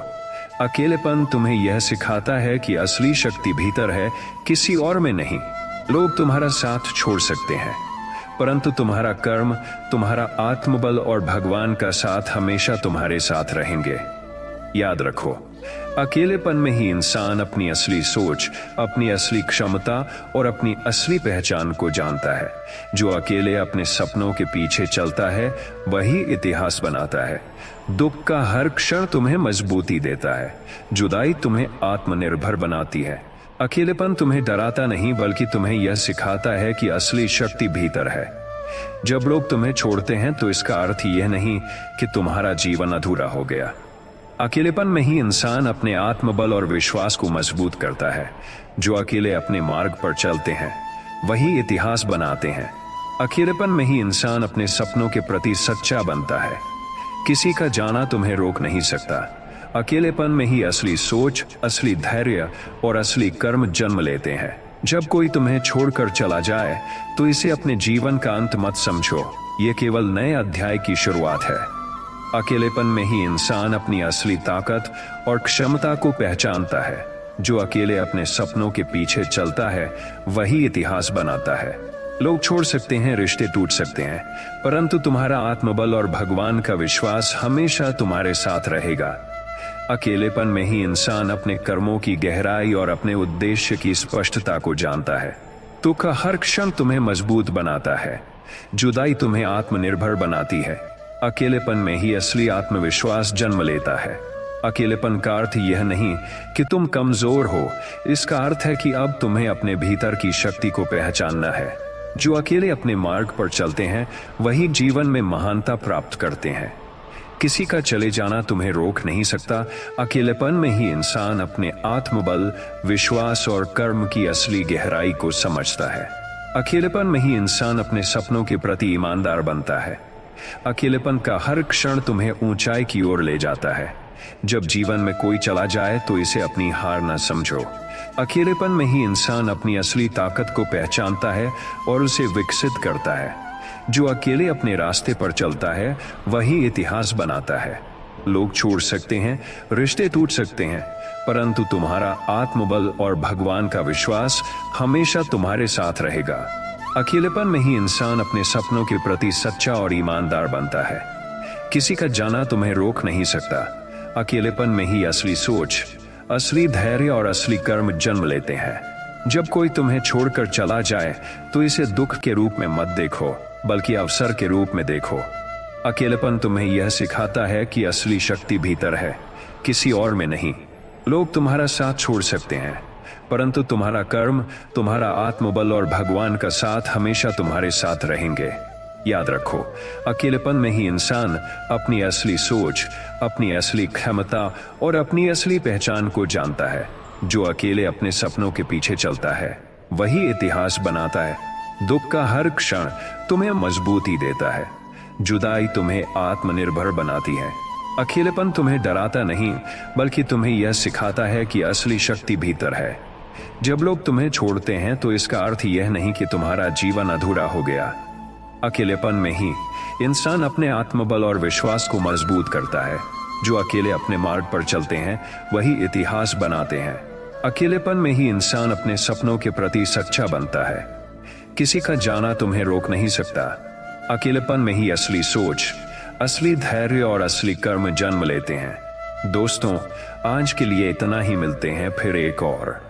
अकेलेपन तुम्हें यह सिखाता है कि असली शक्ति भीतर है, किसी और में नहीं। लोग तुम्हारा साथ छोड़ सकते हैं, परंतु तुम्हारा कर्म, तुम्हारा आत्मबल और भगवान का साथ हमेशा तुम्हारे साथ रहेंगे। याद रखो, अकेलेपन में ही इंसान अपनी असली सोच, अपनी असली क्षमता और अपनी असली पहचान को जानता है। जो अकेले अपने सपनों के पीछे चलता है वही इतिहास बनाता है। दुख का हर क्षण तुम्हें मजबूती देता है, जुदाई तुम्हें आत्मनिर्भर बनाती है। अकेलेपन तुम्हें डराता नहीं, बल्कि तुम्हें यह सिखाता है कि असली शक्ति भीतर है। जब लोग तुम्हें छोड़ते हैं तो इसका अर्थ यह नहीं कि तुम्हारा जीवन अधूरा हो गया। अकेलेपन में ही इंसान अपने आत्मबल और विश्वास को मजबूत करता है। जो अकेले अपने मार्ग पर चलते हैं वही इतिहास बनाते हैं। अकेलेपन में ही इंसान अपने सपनों के प्रति सच्चा बनता है। किसी का जाना तुम्हें रोक नहीं सकता। अकेलेपन में ही असली सोच, असली धैर्य और असली कर्म जन्म लेते हैं। जब कोई तुम्हें छोड़कर चला जाए तो इसे अपने जीवन का अंत मत समझो, ये केवल नए अध्याय की शुरुआत है। अकेलेपन में ही इंसान अपनी असली ताकत और क्षमता को पहचानता है। जो अकेले अपने सपनों के पीछे चलता है वही इतिहास बनाता है। लोग छोड़ सकते हैं, रिश्ते टूट सकते हैं, परंतु तुम्हारा आत्मबल और भगवान का विश्वास हमेशा तुम्हारे साथ रहेगा। अकेलेपन में ही इंसान अपने कर्मों की गहराई और अपने उद्देश्य की स्पष्टता को जानता है। दुख का हर क्षण तुम्हें मजबूत बनाता है, जुदाई तुम्हें आत्मनिर्भर बनाती है। अकेलेपन में ही असली आत्मविश्वास जन्म लेता है। अकेलेपन का अर्थ यह नहीं कि तुम कमजोर हो, इसका अर्थ है कि अब तुम्हें अपने भीतर की शक्ति को पहचानना है। जो अकेले अपने मार्ग पर चलते हैं वही जीवन में महानता प्राप्त करते हैं। किसी का चले जाना तुम्हें रोक नहीं सकता। अकेलेपन में ही इंसान अपने आत्मबल, विश्वास और कर्म की असली गहराई को समझता है। अकेलेपन में ही इंसान अपने सपनों के प्रति ईमानदार बनता है। अकेलेपन का हर क्षण तुम्हें ऊंचाई की ओर ले जाता है। जब जीवन में कोई चला जाए तो इसे अपनी हार न समझो। अकेलेपन में ही इंसान अपनी असली ताकत को पहचानता है और उसे विकसित करता है। जो अकेले अपने रास्ते पर चलता है वही इतिहास बनाता है। लोग छोड़ सकते हैं, रिश्ते टूट सकते हैं, परंतु तुम्हारा आत्मबल और भगवान का विश्वास हमेशा तुम्हारे साथ रहेगा। अकेलेपन में ही इंसान अपने सपनों के प्रति सच्चा और ईमानदार बनता है। किसी का जाना तुम्हें रोक नहीं सकता। अकेलेपन में ही असली सोच, असली धैर्य और असली कर्म जन्म लेते हैं। जब कोई तुम्हें छोड़कर चला जाए तो इसे दुख के रूप में मत देखो, बल्कि अवसर के रूप में देखो। अकेलेपन तुम्हें यह सिखाता है कि असली शक्ति भीतर है, किसी और में नहीं। लोग तुम्हारा साथ छोड़ सकते हैं, परंतु तुम्हारा कर्म, तुम्हारा आत्मबल और भगवान का साथ हमेशा तुम्हारे साथ रहेंगे। याद रखो, अकेलेपन में ही इंसान अपनी असली सोच, अपनी असली क्षमता और अपनी असली पहचान को जानता है। जो अकेले अपने सपनों के पीछे चलता है वही इतिहास बनाता है। दुख का हर क्षण तुम्हें मजबूती देता है, जुदाई तुम्हें आत्मनिर्भर बनाती है। अकेलेपन तुम्हें डराता नहीं, बल्कि तुम्हें यह सिखाता है कि असली शक्ति भीतर है। जब लोग तुम्हें छोड़ते हैं तो इसका अर्थ यह नहीं कि तुम्हारा जीवन अधूरा हो गया। अकेलेपन में ही इंसान अपने आत्मबल और विश्वास को मजबूत करता है। जो अकेले अपने मार्ग पर चलते हैं वही इतिहास बनाते हैं। अकेलेपन में ही इंसान अपने सपनों के प्रति सच्चा बनता है। किसी का जाना तुम्हें रोक नहीं सकता। अकेलेपन में ही असली सोच, असली धैर्य और असली कर्म जन्म लेते हैं। दोस्तों, आज के लिए इतना ही। मिलते हैं फिर एक और